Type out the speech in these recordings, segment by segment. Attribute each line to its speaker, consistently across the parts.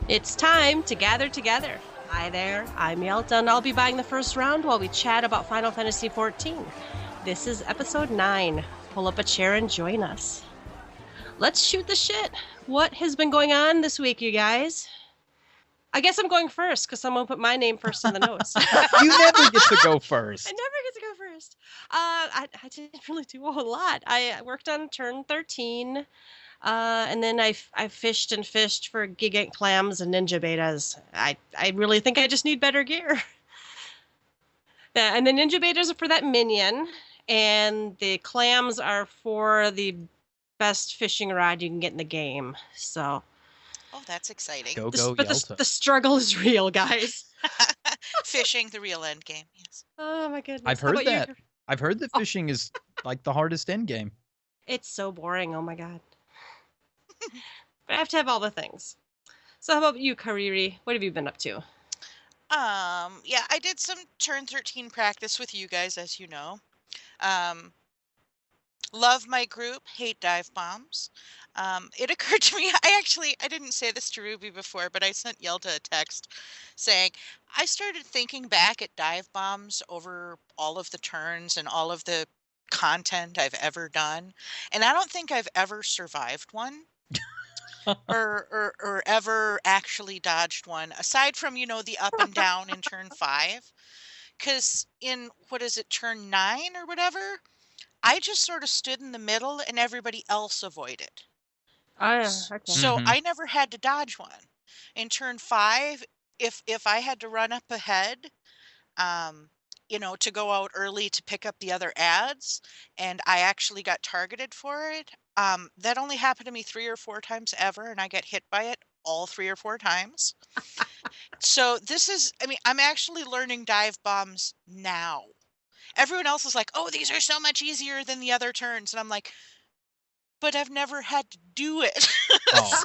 Speaker 1: It's time to gather together. Hi there, I'm Yelta, and I'll be buying the first round while we chat about Final Fantasy XIV. This is episode 9. Pull up a chair and join us. Let's shoot the shit. What has been going on this week, you guys? I guess I'm going first because someone put my name first in the notes.
Speaker 2: You never get to go first.
Speaker 1: I never get to go first. I didn't really do a whole lot. I worked on turn 13. And then I fished and fished for gigant clams and ninja betas. I really think I just need better gear. Yeah, and the ninja betas are for that minion, and the clams are for the best fishing rod you can get in the game. So,
Speaker 3: Oh, that's exciting.
Speaker 2: Go
Speaker 1: but
Speaker 2: Yelta.
Speaker 1: the struggle is real, guys.
Speaker 3: Fishing, the real end game, yes.
Speaker 1: Oh my goodness!
Speaker 2: I've
Speaker 1: How
Speaker 2: heard
Speaker 1: about you?
Speaker 2: that. I've heard that fishing is like the hardest end game.
Speaker 1: It's so boring. Oh my god. But I have to have all the things. So how about you, Kariri? What have you been up to?
Speaker 3: Yeah, I did some turn 13 practice with you guys, as you know. Um, love my group, hate dive bombs. It occurred to me, I didn't say this to Ruby before, but I sent Yelta a text saying, I started thinking back at dive bombs over all of the turns and all of the content I've ever done, and I don't think I've ever survived one. or ever actually dodged one aside from the up and down in turn 5, because in what is it, turn 9 or whatever, I just sort of stood in the middle and everybody else avoided.
Speaker 1: Oh, yeah, okay.
Speaker 3: So I never had to dodge one. In turn 5, if I had to run up ahead, to go out early to pick up the other ads, and I actually got targeted for it. That only happened to me 3 or 4 times ever, and I got hit by it all 3 or 4 times. So I'm actually learning dive bombs now. Everyone else is like, oh, these are so much easier than the other turns. And I'm like, but I've never had to do it.
Speaker 2: Oh.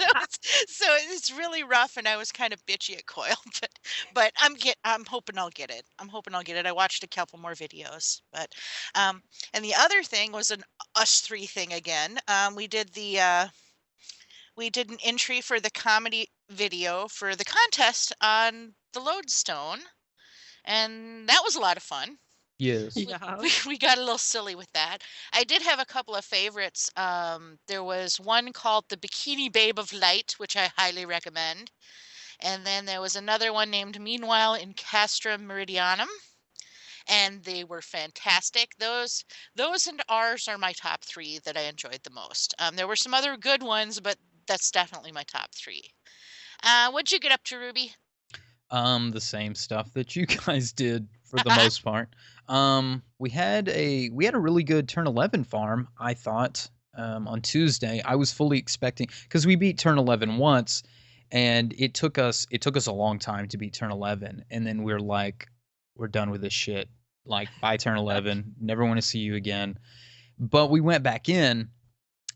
Speaker 3: so it's really rough, and I was kind of bitchy at Coil, but I'm hoping I'll get it. I watched a couple more videos, but and the other thing was an us 3 thing again. We did an entry for the comedy video for the contest on the Lodestone, and that was a lot of fun.
Speaker 2: Yes.
Speaker 1: Yeah.
Speaker 3: We got a little silly with that. I did have a couple of favorites. There was one called the Bikini Babe of Light, which I highly recommend. And then there was another one named Meanwhile in Castra Meridianum. And they were fantastic. Those and ours are my top 3 that I enjoyed the most. There were some other good ones, but that's definitely my top 3. What'd you get up to, Ruby?
Speaker 2: The same stuff that you guys did for the most part. We had a really good turn 11 farm, I thought, on Tuesday. I was fully expecting, because we beat turn 11 once, and it took us a long time to beat turn 11, and then we're like, we're done with this shit. Like, by turn 11, never want to see you again. But we went back in,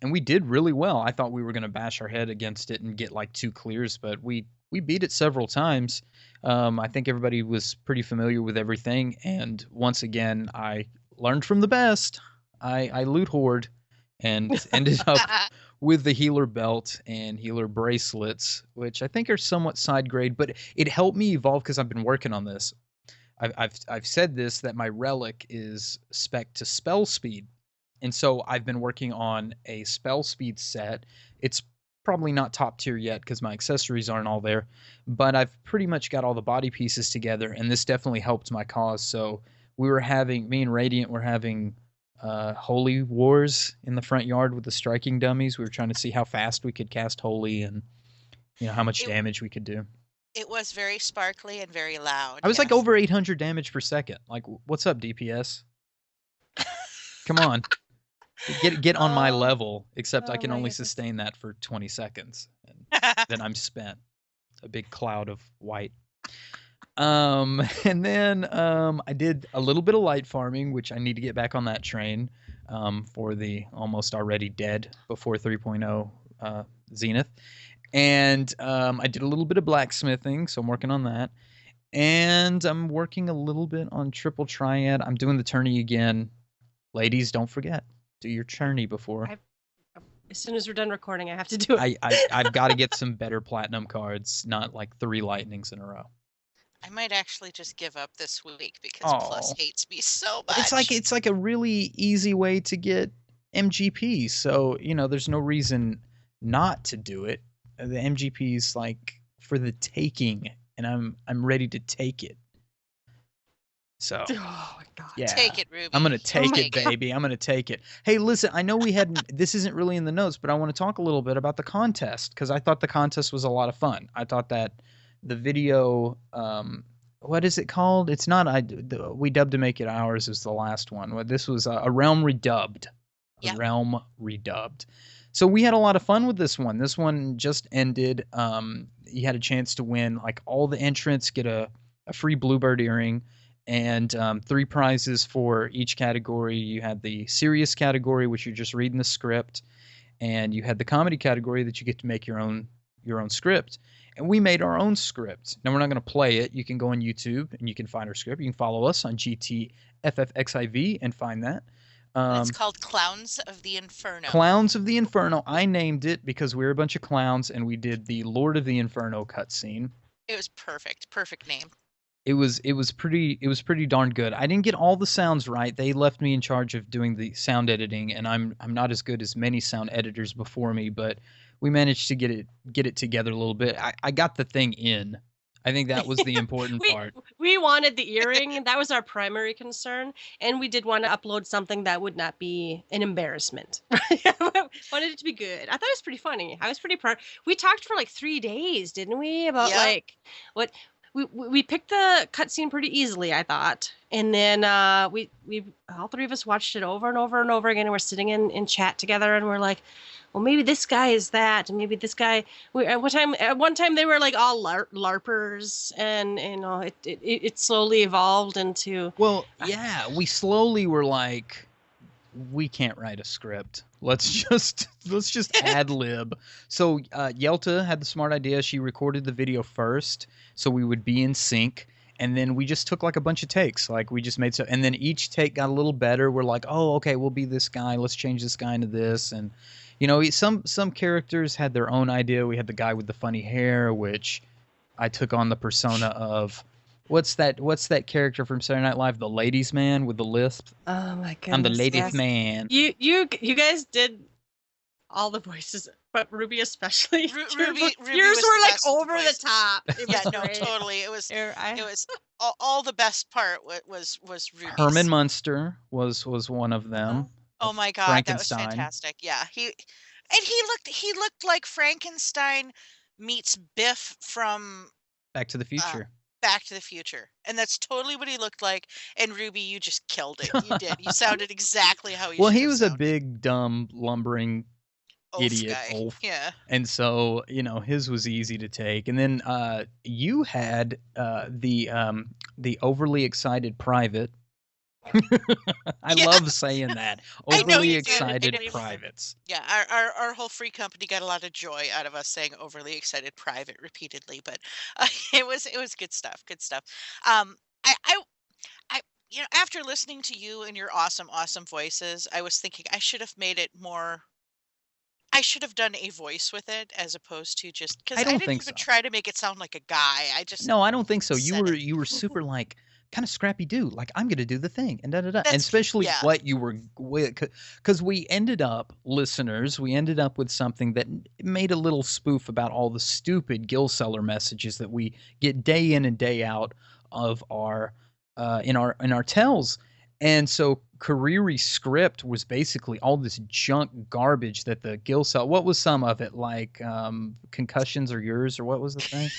Speaker 2: and we did really well. I thought we were going to bash our head against it and get like 2 clears, but we beat it several times. I think everybody was pretty familiar with everything, and once again, I learned from the best. I loot hoard and ended up with the healer belt and healer bracelets, which I think are somewhat side grade, but it helped me evolve because I've been working on this. I've said this, that my relic is spec to spell speed, and so I've been working on a spell speed set. It's probably not top tier yet because my accessories aren't all there, but I've pretty much got all the body pieces together, and this definitely helped my cause. So me and Radiant were having holy wars in the front yard with the striking dummies. We were trying to see how fast we could cast holy, and how much damage we could do.
Speaker 3: It was very sparkly and very loud.
Speaker 2: I was like over 800 damage per second. Like, what's up, DPS? Come on. Get on my level, except I can only sustain that for 20 seconds. And then I'm spent. A big cloud of white. And then I did a little bit of light farming, which I need to get back on that train for the almost already dead before 3.0 Zenith. And I did a little bit of blacksmithing, so I'm working on that. And I'm working a little bit on Triple Triad. I'm doing the tourney again. Ladies, don't forget. Do your tourney before.
Speaker 1: As soon as we're done recording, I have to do it.
Speaker 2: I've got to get some better platinum cards, not like 3 lightnings in a row.
Speaker 3: I might actually just give up this week because Plus
Speaker 2: Oh,
Speaker 3: hates me so
Speaker 2: it's
Speaker 3: much.
Speaker 2: like a really easy way to get MGP. So there's no reason not to do it. The MGP's like for the taking, and I'm ready to take it. So
Speaker 1: Oh my god.
Speaker 2: yeah,
Speaker 3: Take it, Ruby.
Speaker 2: I'm gonna
Speaker 1: Oh
Speaker 2: take
Speaker 1: my
Speaker 2: it,
Speaker 1: God.
Speaker 2: baby. I'm gonna take it. Hey, listen, I know we hadn't. This isn't really in the notes, but I want to talk a little bit about the contest because I thought the contest was a lot of fun. I thought that the video, what is it called? It's not. We dubbed to make it ours is the last one. Well, this was a realm redubbed. A
Speaker 3: Yep.
Speaker 2: realm redubbed. So we had a lot of fun with this one. This one just ended. You had a chance to win like all the entrants, get a free bluebird earring and 3 prizes for each category. You had the serious category, which you're just reading the script, and you had the comedy category that you get to make your own script. And we made our own script. Now we're not going to play it. You can go on YouTube and you can find our script. You can follow us on GTFFXIV and find that.
Speaker 3: It's called Clowns of the Inferno.
Speaker 2: Clowns of the Inferno. I named it because we're a bunch of clowns and we did the Lord of the Inferno cutscene.
Speaker 3: It was perfect. Perfect name.
Speaker 2: It was pretty darn good. I didn't get all the sounds right. They left me in charge of doing the sound editing, and I'm not as good as many sound editors before me, but we managed to get it together a little bit. I got the thing in. I think that was the important part.
Speaker 1: We wanted the earring. That was our primary concern. And we did want to upload something that would not be an embarrassment. Wanted it to be good. I thought it was pretty funny. I was pretty proud. We talked for like 3 days, didn't we? About
Speaker 3: Yep.
Speaker 1: like what we picked the cutscene pretty easily, I thought. And then we all 3 of us watched it over and over and over again. And we're sitting in chat together and we're like, well, maybe this guy is that, and maybe this guy. At one time they were like all larpers, and it slowly evolved into.
Speaker 2: Well, yeah, we slowly were like, we can't write a script. Let's just ad lib. So Yelta had the smart idea. She recorded the video first, so we would be in sync. And then we just took like a bunch of takes. Like we just made so, and then each take got a little better. We're like, oh, okay, we'll be this guy. Let's change this guy into this. And some characters had their own idea. We had the guy with the funny hair, which I took on the persona of. What's that character from Saturday Night Live? The ladies' man with the lisp.
Speaker 1: Oh my goodness!
Speaker 2: I'm the ladies'
Speaker 1: yes.
Speaker 2: man.
Speaker 1: You guys did all the voices, but Ruby especially.
Speaker 3: Ruby
Speaker 1: Yours
Speaker 3: was
Speaker 1: were like
Speaker 3: best
Speaker 1: over
Speaker 3: voice.
Speaker 1: the top. It
Speaker 3: Yeah,
Speaker 1: was
Speaker 3: no,
Speaker 1: great.
Speaker 3: totally. It was
Speaker 1: I-
Speaker 3: it was all the best part was Ruby's.
Speaker 2: Herman Munster was one of them.
Speaker 3: Oh my god, that was
Speaker 2: Frankenstein.
Speaker 3: fantastic. Yeah, he looked like Frankenstein meets Biff from
Speaker 2: Back to the Future.
Speaker 3: Back to the Future. And that's totally what he looked like. And Ruby, you just killed it. You did. You sounded exactly how you
Speaker 2: Well,
Speaker 3: should
Speaker 2: he
Speaker 3: have
Speaker 2: was a
Speaker 3: sounded.
Speaker 2: big, dumb, lumbering
Speaker 3: Oaf
Speaker 2: idiot.
Speaker 3: guy.
Speaker 2: Oaf.
Speaker 3: Yeah.
Speaker 2: And so, his was easy to take. And then you had the overly excited private. I
Speaker 3: Yeah.
Speaker 2: love saying that.
Speaker 3: I know
Speaker 2: Overly
Speaker 3: you do.
Speaker 2: excited
Speaker 3: I know.
Speaker 2: privates.
Speaker 3: Yeah, our whole free company got a lot of joy out of us saying overly excited private repeatedly, but it was good stuff. Good stuff. I after listening to you and your awesome voices, I was thinking I should have made it more. I should have done a voice with it as opposed to just because
Speaker 2: I
Speaker 3: I
Speaker 2: don't
Speaker 3: didn't
Speaker 2: think
Speaker 3: even
Speaker 2: so.
Speaker 3: try to make it sound like a guy. I just
Speaker 2: No, I don't think so.
Speaker 3: said it.
Speaker 2: You were super like kind of scrappy dude. Like I'm gonna do the thing and da da da. And
Speaker 3: That's-
Speaker 2: especially
Speaker 3: yeah.
Speaker 2: what you were because we ended up listeners. We ended up with something that made a little spoof about all the stupid Gill Seller messages that we get day in and day out of our in our tells. And so Kariri's script was basically all this junk garbage that the Gill Seller. What was some of it like? Concussions are yours, or what was the thing?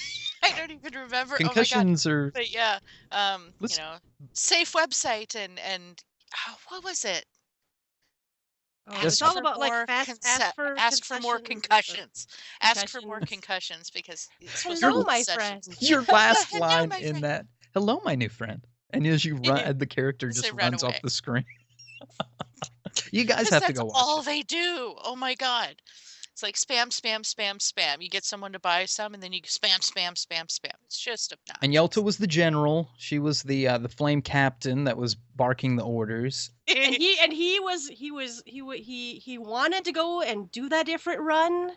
Speaker 3: I don't even remember.
Speaker 2: Concussions
Speaker 3: Oh my God.
Speaker 2: are.
Speaker 3: But yeah, safe website and what was it?
Speaker 1: Oh,
Speaker 2: Just
Speaker 1: it's all about like
Speaker 3: ask for more concussions. Ask for more concussions because it's supposed to
Speaker 1: Hello,
Speaker 3: be
Speaker 1: my
Speaker 3: concessions.
Speaker 1: friend.
Speaker 2: Your last
Speaker 3: Hello,
Speaker 2: line
Speaker 3: my
Speaker 2: in
Speaker 3: friend.
Speaker 2: that. Hello, my new friend. And as you run, the character
Speaker 3: As
Speaker 2: just
Speaker 3: they run
Speaker 2: runs
Speaker 3: away.
Speaker 2: off the screen. You guys
Speaker 3: 'Cause
Speaker 2: have to
Speaker 3: that's
Speaker 2: go watch
Speaker 3: all
Speaker 2: it.
Speaker 3: they do. Oh my God. It's like spam, spam, spam, spam. You get someone to buy some, and then you spam, spam, spam, spam. It's just
Speaker 2: And
Speaker 3: obnoxious.
Speaker 2: Yelta was the general. She was the flame captain that was barking the orders.
Speaker 1: And he wanted to go and do that different run,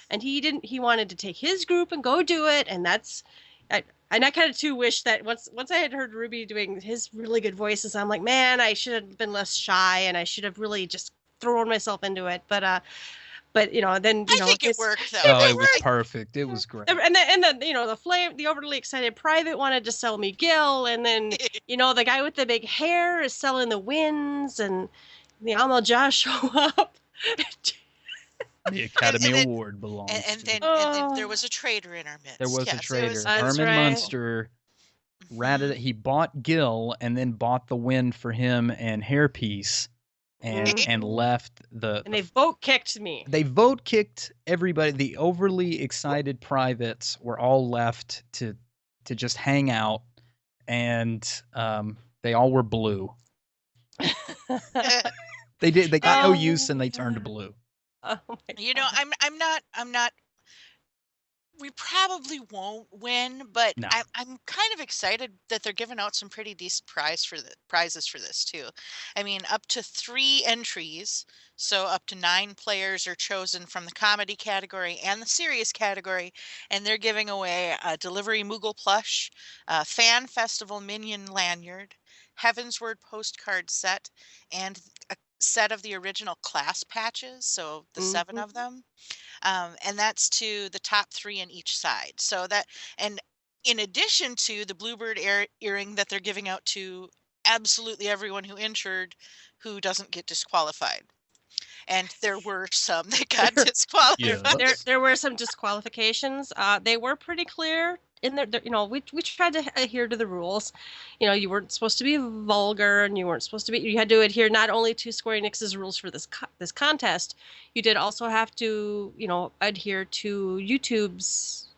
Speaker 1: and he didn't. He wanted to take his group and go do it, and I kind of too wish that once I had heard Ruby doing his really good voices, I'm like, man, I should have been less shy, and I should have really just thrown myself into it. But then
Speaker 3: I think it worked though.
Speaker 2: Oh, it was perfect. It was great.
Speaker 1: And then the overly excited private wanted to sell me Gil, and then the guy with the big hair is selling the winds, and the Amal show up.
Speaker 2: The Academy Award belongs.
Speaker 3: And then there was a traitor in our midst.
Speaker 2: There was a traitor.
Speaker 1: That's
Speaker 2: Herman
Speaker 1: right.
Speaker 2: Munster ratted. He bought Gil and then bought the win for him and Hairpiece, and left the.
Speaker 1: And they vote kicked me.
Speaker 2: They vote kicked everybody. The overly excited privates were all left to just hang out, and they all were blue. They got no use, and they turned blue.
Speaker 1: Oh my God.
Speaker 3: I'm not. We probably won't win, but
Speaker 2: No.
Speaker 3: I'm kind of excited that they're giving out some pretty decent prizes for this too. I mean, up to 3 entries, so up to 9 players are chosen from the comedy category and the serious category, and they're giving away a Delivery Moogle plush, a Fan Festival Minion lanyard, Heavensward postcard set, and a set of the original class patches, so the 7 of them. And that's to the top 3 in each side. So that, and in addition to the Bluebird earring that they're giving out to absolutely everyone who entered who doesn't get disqualified. And there were some that got disqualified.
Speaker 2: Yeah.
Speaker 1: There were some disqualifications. They were pretty clear in there. We tried to adhere to the rules. You weren't supposed to be vulgar, and you weren't supposed to be. You had to adhere not only to Square Enix's rules for this contest, you did also have to adhere to YouTube's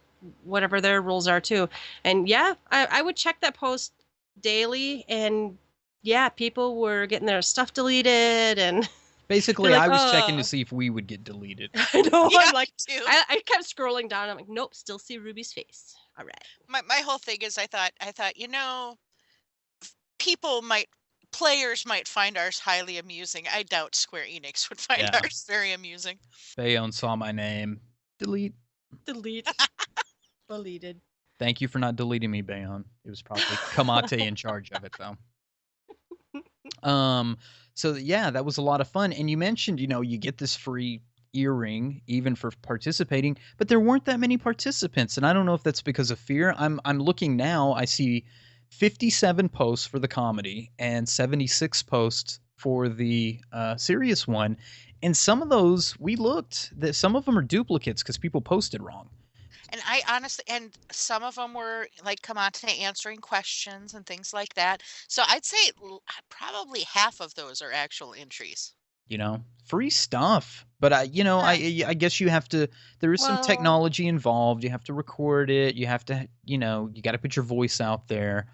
Speaker 1: whatever their rules are too. And yeah, I would check that post daily, and yeah, people were getting their stuff deleted and.
Speaker 2: Basically,
Speaker 1: like,
Speaker 2: I was checking to see if we would get deleted.
Speaker 1: I know.
Speaker 3: Yeah,
Speaker 1: I'm like,
Speaker 3: me too.
Speaker 1: I kept scrolling down. I'm like, nope, still see Ruby's face. All right.
Speaker 3: My whole thing is I thought players might find ours highly amusing. I doubt Square Enix would find
Speaker 2: Yeah.
Speaker 3: ours very amusing.
Speaker 2: Bayonne saw my name. Delete.
Speaker 1: Delete. Deleted.
Speaker 2: Thank you for not deleting me, Bayonne. It was probably Kamate in charge of it, though. So yeah, that was a lot of fun. And you mentioned, you get this free earring even for participating, but there weren't that many participants, and I don't know if that's because of fear. I'm looking now. I see 57 posts for the comedy and 76 posts for the serious one, and some of those some of them are duplicates because people posted wrong.
Speaker 3: And I honestly, and some of them were like Kamate answering questions and things like that. So I'd say probably half of those are actual entries.
Speaker 2: Free stuff. But I guess you have to. There is some technology involved. You have to record it. You have to. You got to put your voice out there.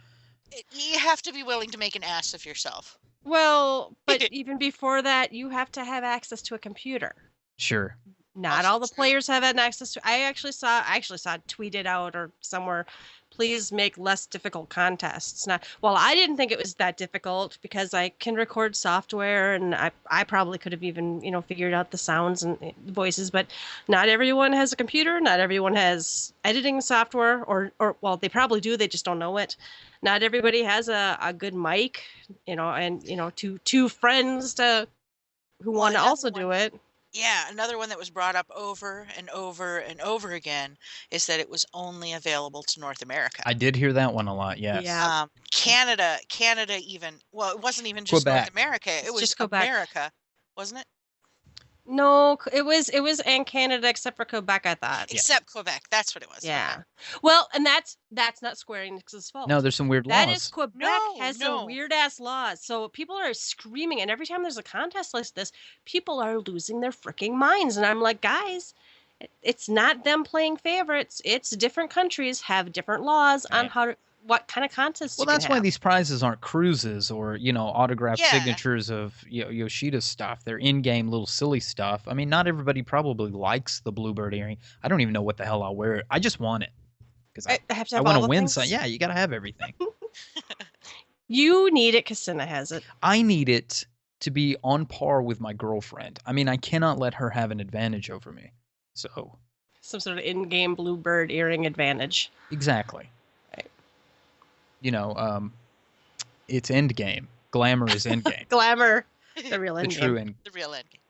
Speaker 3: You have to be willing to make an ass of yourself.
Speaker 1: Well, but even before that, you have to have access to a computer.
Speaker 2: Sure.
Speaker 1: Not all the players have had access to. I actually saw it tweeted out or somewhere. Please make less difficult contests. I didn't think it was that difficult because I can record software, and I probably could have even figured out the sounds and voices. But not everyone has a computer. Not everyone has editing software, or they probably do. They just don't know it. Not everybody has a good mic. And two friends who want to also do it.
Speaker 3: Yeah, another one that was brought up over and over and over again is that it was only available to North America.
Speaker 2: I did hear that one a lot, yes.
Speaker 1: Yeah.
Speaker 3: Canada even, it wasn't even just
Speaker 2: Quebec.
Speaker 3: North America. It was
Speaker 1: just Quebec.
Speaker 3: America, wasn't it?
Speaker 1: No, it was in Canada except for Quebec, I thought.
Speaker 3: Except Quebec. That's what it was.
Speaker 1: Yeah.
Speaker 3: Okay.
Speaker 1: Well, and that's not Square Enix's fault.
Speaker 2: No, there's some weird laws.
Speaker 1: That is Quebec has
Speaker 3: No.
Speaker 1: some weird ass laws. So people are screaming, and every time there's a contest like this, people are losing their freaking minds. And I'm like, guys, it's not them playing favorites. It's different countries have different laws on what kind of contests
Speaker 2: Well,
Speaker 1: you can
Speaker 2: that's why
Speaker 1: have.
Speaker 2: these prizes aren't cruises or, autographed
Speaker 3: Yeah.
Speaker 2: signatures of Yoshida's stuff. They're in-game little silly stuff. I mean, not everybody probably likes the Bluebird earring. I don't even know what the hell I'll wear. I just want it because
Speaker 1: I have to
Speaker 2: I
Speaker 1: have
Speaker 2: want
Speaker 1: all
Speaker 2: to
Speaker 1: the
Speaker 2: win.
Speaker 1: things.
Speaker 2: So yeah, you got to have everything.
Speaker 1: You need it because Cinna has it.
Speaker 2: I need it to be on par with my girlfriend. I mean, I cannot let her have an advantage over me. So
Speaker 1: Some sort of in-game Bluebird earring advantage.
Speaker 2: exactly.
Speaker 1: Right.
Speaker 2: It's end game. Glamour is end game.
Speaker 1: Glamour, the real
Speaker 2: The
Speaker 1: end
Speaker 2: true
Speaker 1: game.
Speaker 2: end.
Speaker 3: The real end game.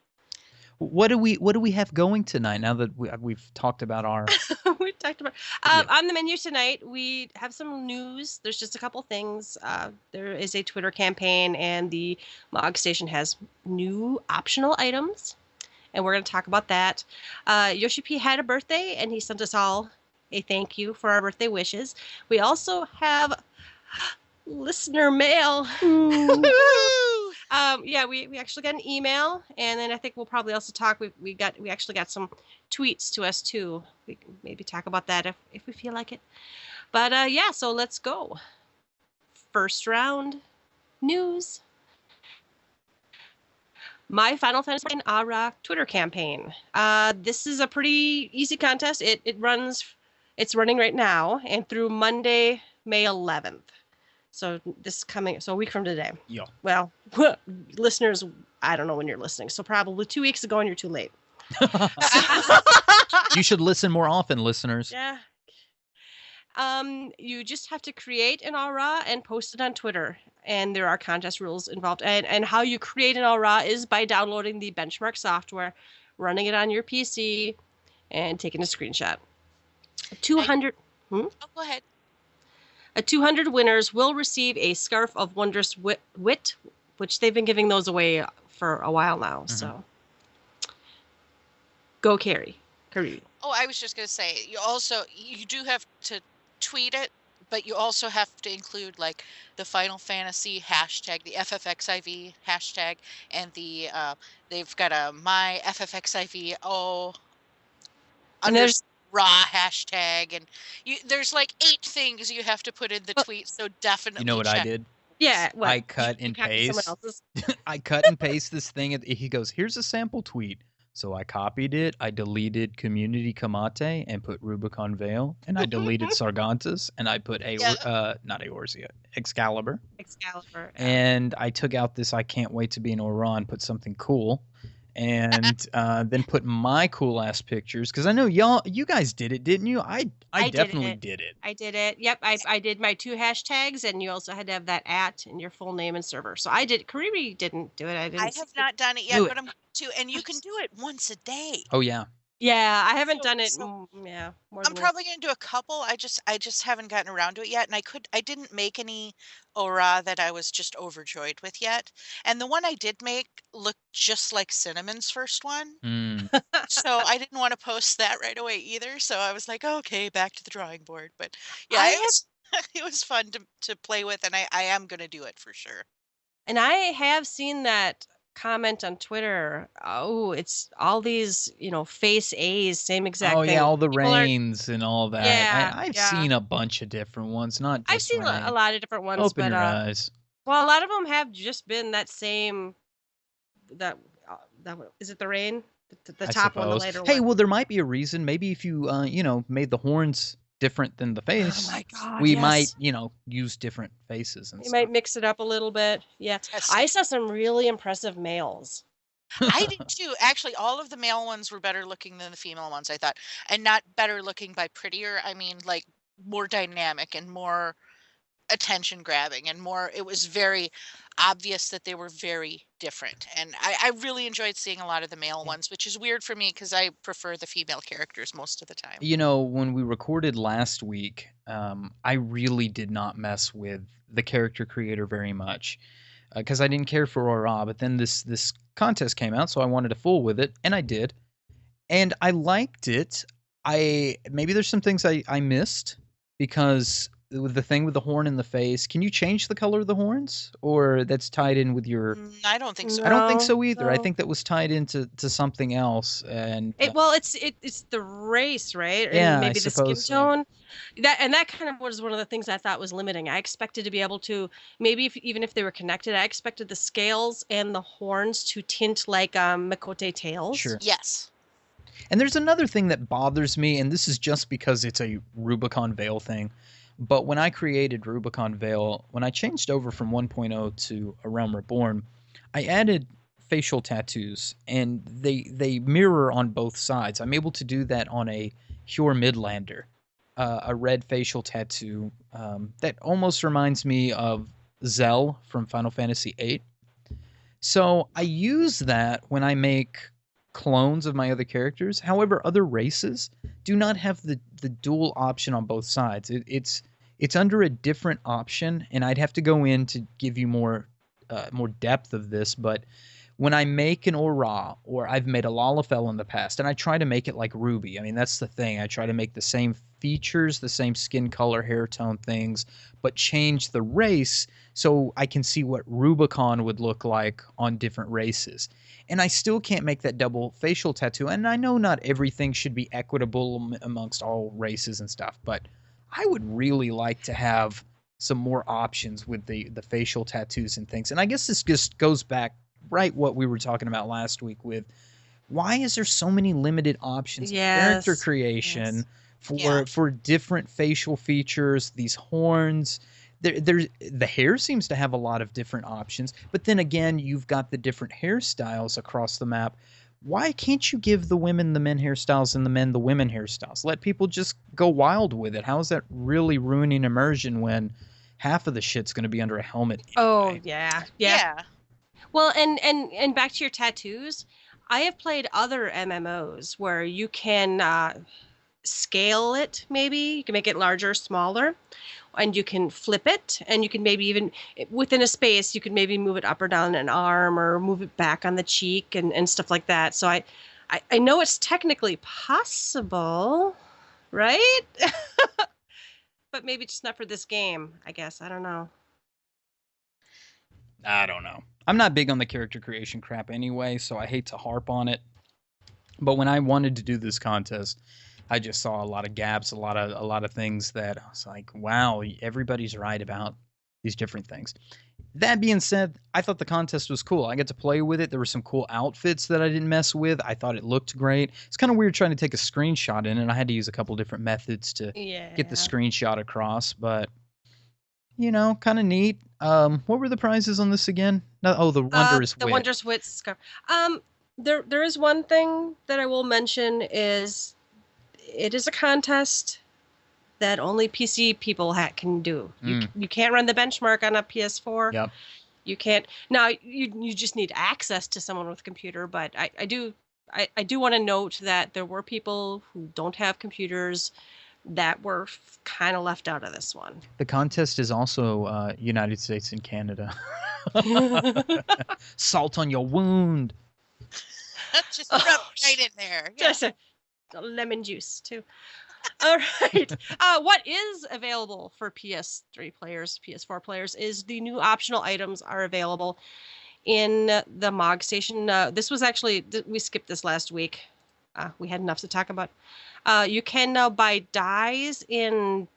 Speaker 2: What do we have going tonight? Now that we've talked about our
Speaker 1: We talked about on the menu tonight. We have some news. There's just a couple things. There is a Twitter campaign, and the Mog Station has new optional items, and we're going to talk about that. Yoshi P had a birthday, and he sent us all a thank you for our birthday wishes. We also have listener mail.
Speaker 3: Woo!
Speaker 1: Yeah, we actually got an email, and then I think we'll probably also talk. We actually got some tweets to us too. We can maybe talk about that if we feel like it. But yeah, so let's go. First round news. My Final Fantasy IX Aura Twitter campaign. This is a pretty easy contest. It's running right now and through Monday, May 11th. So a week from today.
Speaker 2: Yeah.
Speaker 1: Well, listeners, I don't know when you're listening, so probably 2 weeks ago, and you're too late.
Speaker 2: You should listen more often, listeners.
Speaker 1: Yeah. You just have to create an aura and post it on Twitter, and there are contest rules involved. And how you create an aura is by downloading the benchmark software, running it on your PC, and taking a screenshot. 200.
Speaker 3: Oh, go ahead.
Speaker 1: 200 winners will receive a Scarf of Wondrous Wit, which they've been giving those away for a while now.
Speaker 2: Mm-hmm.
Speaker 1: So, go Kariri.
Speaker 3: Oh, I was just going to say, you do have to tweet it, but you also have to include like the Final Fantasy hashtag, the FFXIV hashtag, and they've got a my FFXIV
Speaker 1: And there's
Speaker 3: raw hashtag, and there's like 8 things you have to put in the tweet, so definitely
Speaker 2: You know what
Speaker 3: check.
Speaker 2: I did?
Speaker 1: yeah. What?
Speaker 2: I cut and
Speaker 1: copied someone
Speaker 2: paste.
Speaker 1: else's?
Speaker 2: I cut and paste this thing. And he goes, "Here's a sample tweet." So I copied it. I deleted Community Kamate and put Rubicon Veil, and I deleted Sargantus and I put not Eorzea, Excalibur.
Speaker 1: Excalibur.
Speaker 2: And I took out this I can't wait to be an Oran, put something cool, and then put my cool ass pictures because I know you guys did it, didn't you? I definitely did it.
Speaker 1: I did it. Yep, I did my 2 hashtags, and you also had to have that @ and your full name and server. So I did. Kariri didn't do it. I
Speaker 3: have not done it yet, but I'm going to, and you can do it once a day.
Speaker 2: Oh yeah.
Speaker 1: Yeah, I haven't done it.
Speaker 3: So
Speaker 1: More
Speaker 3: I'm
Speaker 1: than
Speaker 3: probably going to do a couple. I just haven't gotten around to it yet, and I didn't make any aura that I was just overjoyed with yet. And the one I did make looked just like Cinnamon's first one, so I didn't want to post that right away either. So I was like, okay, back to the drawing board. But yeah, it was fun to play with, and I am going to do it for sure.
Speaker 1: And I have seen that comment on Twitter. Oh, it's all these, face A's, same exact thing.
Speaker 2: Oh yeah, all the
Speaker 1: People are-
Speaker 2: rains and all that.
Speaker 1: Yeah,
Speaker 2: I've
Speaker 1: yeah.
Speaker 2: seen a bunch of different ones, not just
Speaker 1: I've seen
Speaker 2: rain.
Speaker 1: a lot of different ones,
Speaker 2: Open
Speaker 1: but
Speaker 2: your eyes.
Speaker 1: well, a lot of them have just been that same. That is it. The rain, the
Speaker 2: I
Speaker 1: top one, the
Speaker 2: suppose.
Speaker 1: later one.
Speaker 2: Hey, well, there might be a reason. Maybe if you, made the horns different than the face,
Speaker 1: Oh my God,
Speaker 2: we
Speaker 1: yes.
Speaker 2: might, use different faces and
Speaker 1: You
Speaker 2: stuff.
Speaker 1: might mix it up a little bit. Yeah,
Speaker 3: Yes.
Speaker 1: I saw some really impressive males.
Speaker 3: I did too. Actually, all of the male ones were better looking than the female ones, I thought. And not better looking by prettier. I mean, like more dynamic and more attention grabbing and more. It was very obvious that they were very different. And I really enjoyed seeing a lot of the male ones, which is weird for me because I prefer the female characters most of the time.
Speaker 2: When we recorded last week, I really did not mess with the character creator very much because I didn't care for Aura. But then this contest came out, so I wanted to fool with it, and I did, and I liked it. Maybe there's some things I missed because with the thing with the horn in the face. Can you change the color of the horns, or that's tied in with your?
Speaker 3: I don't think so.
Speaker 2: I don't think
Speaker 1: No,
Speaker 2: so either. I
Speaker 1: no.
Speaker 2: think that was tied into something else, and
Speaker 1: Well, it's the race, right? And
Speaker 2: yeah, I
Speaker 1: maybe the skin
Speaker 2: suppose so.
Speaker 1: tone. That kind of was one of the things I thought was limiting. I expected to be able to maybe even if they were connected, I expected the scales and the horns to tint like Makote tails.
Speaker 2: Sure.
Speaker 3: Yes.
Speaker 2: And there's another thing that bothers me, and this is just because it's a Rubicon Veil thing. But when I created Rubicon Veil, when I changed over from 1.0 to A Realm Reborn, I added facial tattoos, and they mirror on both sides. I'm able to do that on a Pure Midlander, a red facial tattoo that almost reminds me of Zell from Final Fantasy VIII. So I use that when I make clones of my other characters. However, other races do not have the dual option on both sides. It's under a different option, and I'd have to go in to give you more depth of this. But when I make an Aura, or I've made a Lalafell in the past, and I try to make it like Ruby. I mean, that's the thing. I try to make the same features, the same skin color, hair tone things, but change the race so I can see what Rubicon would look like on different races. And I still can't make that double facial tattoo. And I know not everything should be equitable amongst all races and stuff, but I would really like to have some more options with the facial tattoos and things. And I guess this just goes back right what we were talking about last week with why is there so many limited options in character
Speaker 1: Yes.
Speaker 2: creation
Speaker 3: Yeah.
Speaker 2: for different facial features, these horns. The hair seems to have a lot of different options, but then again, you've got the different hairstyles across the map. Why can't you give the women the men hairstyles and the men the women hairstyles? Let people just go wild with it. How is that really ruining immersion when half of the shit's going to be under a helmet
Speaker 1: Oh
Speaker 2: anyway?
Speaker 1: yeah, yeah.
Speaker 3: Yeah.
Speaker 1: Well, and back to your tattoos. I have played other MMOs where you can scale it. Maybe you can make it larger, smaller, and you can flip it, and you can maybe even within a space you can maybe move it up or down an arm or move it back on the cheek and stuff like that. So I know it's technically possible, right? But maybe just not for this game, I guess. I don't know.
Speaker 2: I don't know. I'm not big on the character creation crap anyway, so I hate to harp on it. But when I wanted to do this contest, I just saw a lot of gaps, a lot of things that I was like, wow, everybody's right about these different things. That being said, I thought the contest was cool. I got to play with it. There were some cool outfits that I didn't mess with. I thought it looked great. It's kind of weird trying to take a screenshot in it. I had to use a couple different methods to get the
Speaker 1: Yeah.
Speaker 2: screenshot across, but kind of neat. What were the prizes on this again? No, oh, the Wondrous
Speaker 1: The
Speaker 2: Wit.
Speaker 1: Wondrous Wit scarf. There is one thing that I will mention is it is a contest that only PC people can do. You can't run the benchmark on a PS4.
Speaker 2: Yep.
Speaker 1: You can't. Now you just need access to someone with a computer, but I do want to note that there were people who don't have computers that were kind of left out of this one.
Speaker 2: The contest is also United States and Canada. Salt on your wound.
Speaker 3: Just rub right in there. Yeah.
Speaker 1: Just a lemon juice too. All right. What is available for PS3 players, PS4 players, is the new optional items are available in the MOG station. This was actually, we skipped this last week. We had enough to talk about. You can now buy dyes in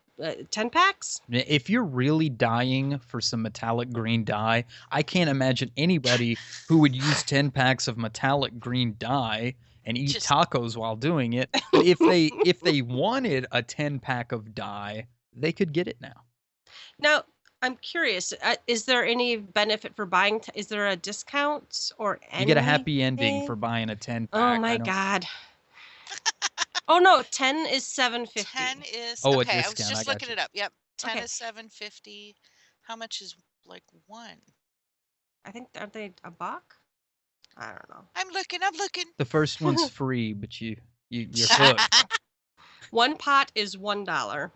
Speaker 1: 10 packs.
Speaker 2: If you're really dying for some metallic green dye, I can't imagine anybody who would use 10 packs of metallic green dye and eat tacos while doing it. But if they wanted a 10 pack of dye, they could get it now.
Speaker 1: Now, I'm curious, is there any benefit for buying? Is there a discount or anything?
Speaker 2: You get a happy ending for buying a 10 pack.
Speaker 1: Oh my God. Oh no, 10 is $7.50.
Speaker 3: 10 is
Speaker 2: a
Speaker 3: okay. I was
Speaker 2: discount.
Speaker 3: just looking
Speaker 2: you.
Speaker 3: it up. Yep. 10
Speaker 1: Okay.
Speaker 3: is $7.50. How much is like one?
Speaker 1: I think aren't they a buck? I don't know.
Speaker 3: I'm looking.
Speaker 2: The first one's free, but you're hooked.
Speaker 1: One pot is $1.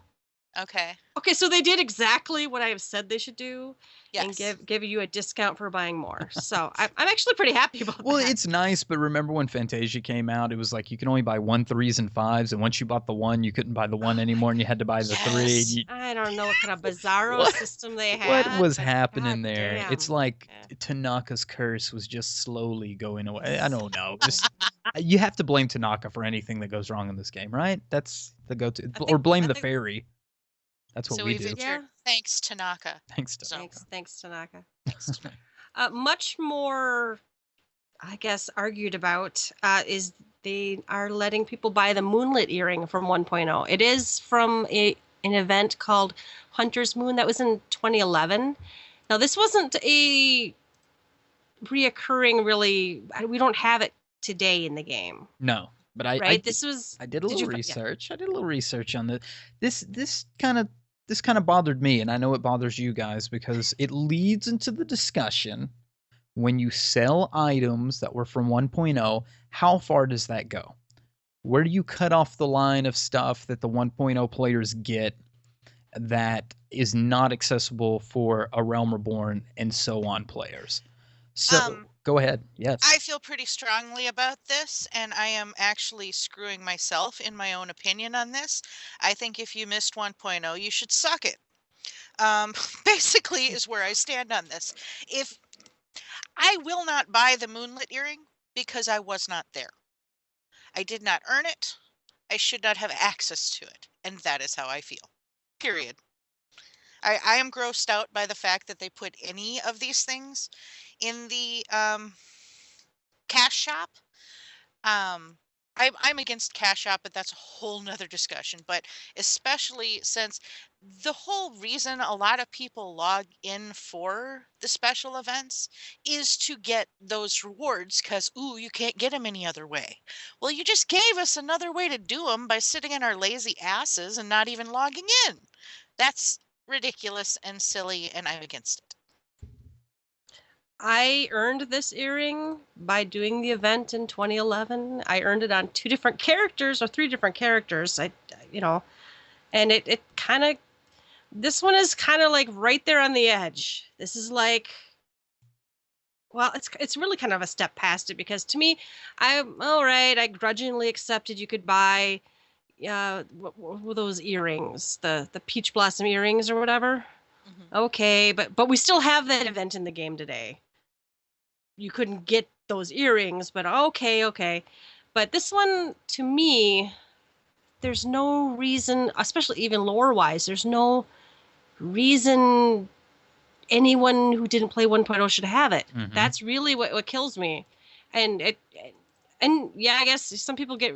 Speaker 3: Okay.
Speaker 1: Okay, so they did exactly what I have said they should do, and
Speaker 3: Yes.
Speaker 1: give you a discount for buying more. So I'm actually pretty happy about
Speaker 2: Well,
Speaker 1: that.
Speaker 2: it's nice, but remember when Fantasia came out, it was like you can only buy 1 3s and 5s, and once you bought the 1, you couldn't buy the 1
Speaker 1: Oh my
Speaker 2: anymore, and you had to buy the 3.
Speaker 3: Yes.
Speaker 1: I don't know what kind of bizarro
Speaker 2: What
Speaker 1: system they
Speaker 2: what
Speaker 1: had,
Speaker 2: was
Speaker 1: but
Speaker 2: happening
Speaker 1: god
Speaker 2: there? It's
Speaker 1: damn.
Speaker 2: like
Speaker 1: Yeah.
Speaker 2: Tanaka's curse was just slowly going away. I don't know. Just you have to blame Tanaka for anything that goes wrong in this game, right? That's the go-to, or blame
Speaker 1: I
Speaker 2: the
Speaker 1: think
Speaker 2: fairy. That's what
Speaker 3: So
Speaker 2: we
Speaker 3: we've
Speaker 2: do.
Speaker 3: entered
Speaker 1: yeah.
Speaker 3: thanks Tanaka.
Speaker 2: Thanks,
Speaker 3: So
Speaker 2: Tanaka.
Speaker 1: Thanks Tanaka.
Speaker 3: thanks Tanaka.
Speaker 1: Much more, I guess, argued about is they are letting people buy the Moonlet earring from 1.0. It is from an event called Hunter's Moon that was in 2011. Now, this wasn't a reoccurring, really. We don't have it today in the game,
Speaker 2: No, but I
Speaker 1: right?
Speaker 2: did
Speaker 1: This was.
Speaker 2: I did a
Speaker 1: Did
Speaker 2: little
Speaker 1: you? Yeah.
Speaker 2: research. I did a little research on this kind of bothered me, and I know it bothers you guys because it leads into the discussion when you sell items that were from 1.0, how far does that go? Where do you cut off the line of stuff that the 1.0 players get that is not accessible for a Realm Reborn and so on players? So go ahead. Yes.
Speaker 3: I feel pretty strongly about this, and I am actually screwing myself in my own opinion on this. I think if you missed 1.0, you should suck it. Basically, is where I stand on this. If I will not buy the Moonlet earring because I was not there, I did not earn it. I should not have access to it, and that is how I feel. Period. I am grossed out by the fact that they put any of these things in the cash shop. Um, I'm against cash shop, but that's a whole nother discussion. But especially since the whole reason a lot of people log in for the special events is to get those rewards because, ooh, you can't get them any other way. Well, you just gave us another way to do them by sitting in our lazy asses and not even logging in. That's ridiculous and silly, and I'm against it.
Speaker 1: I earned this earring by doing the event in 2011. I earned it on 2 different characters or 3 different characters. And it kind of, this one is kind of like right there on the edge. This is like, well, it's really kind of a step past it because to me, I'm all right. I grudgingly accepted you could buy, what were those earrings? The peach blossom earrings or whatever.
Speaker 3: Mhm.
Speaker 1: Okay, but we still have that event in the game today. You couldn't get those earrings, but okay. But this one, to me, there's no reason, especially even lore-wise, there's no reason anyone who didn't play 1.0 should have it.
Speaker 2: Mhm.
Speaker 1: That's really what kills me. And and yeah, I guess some people get,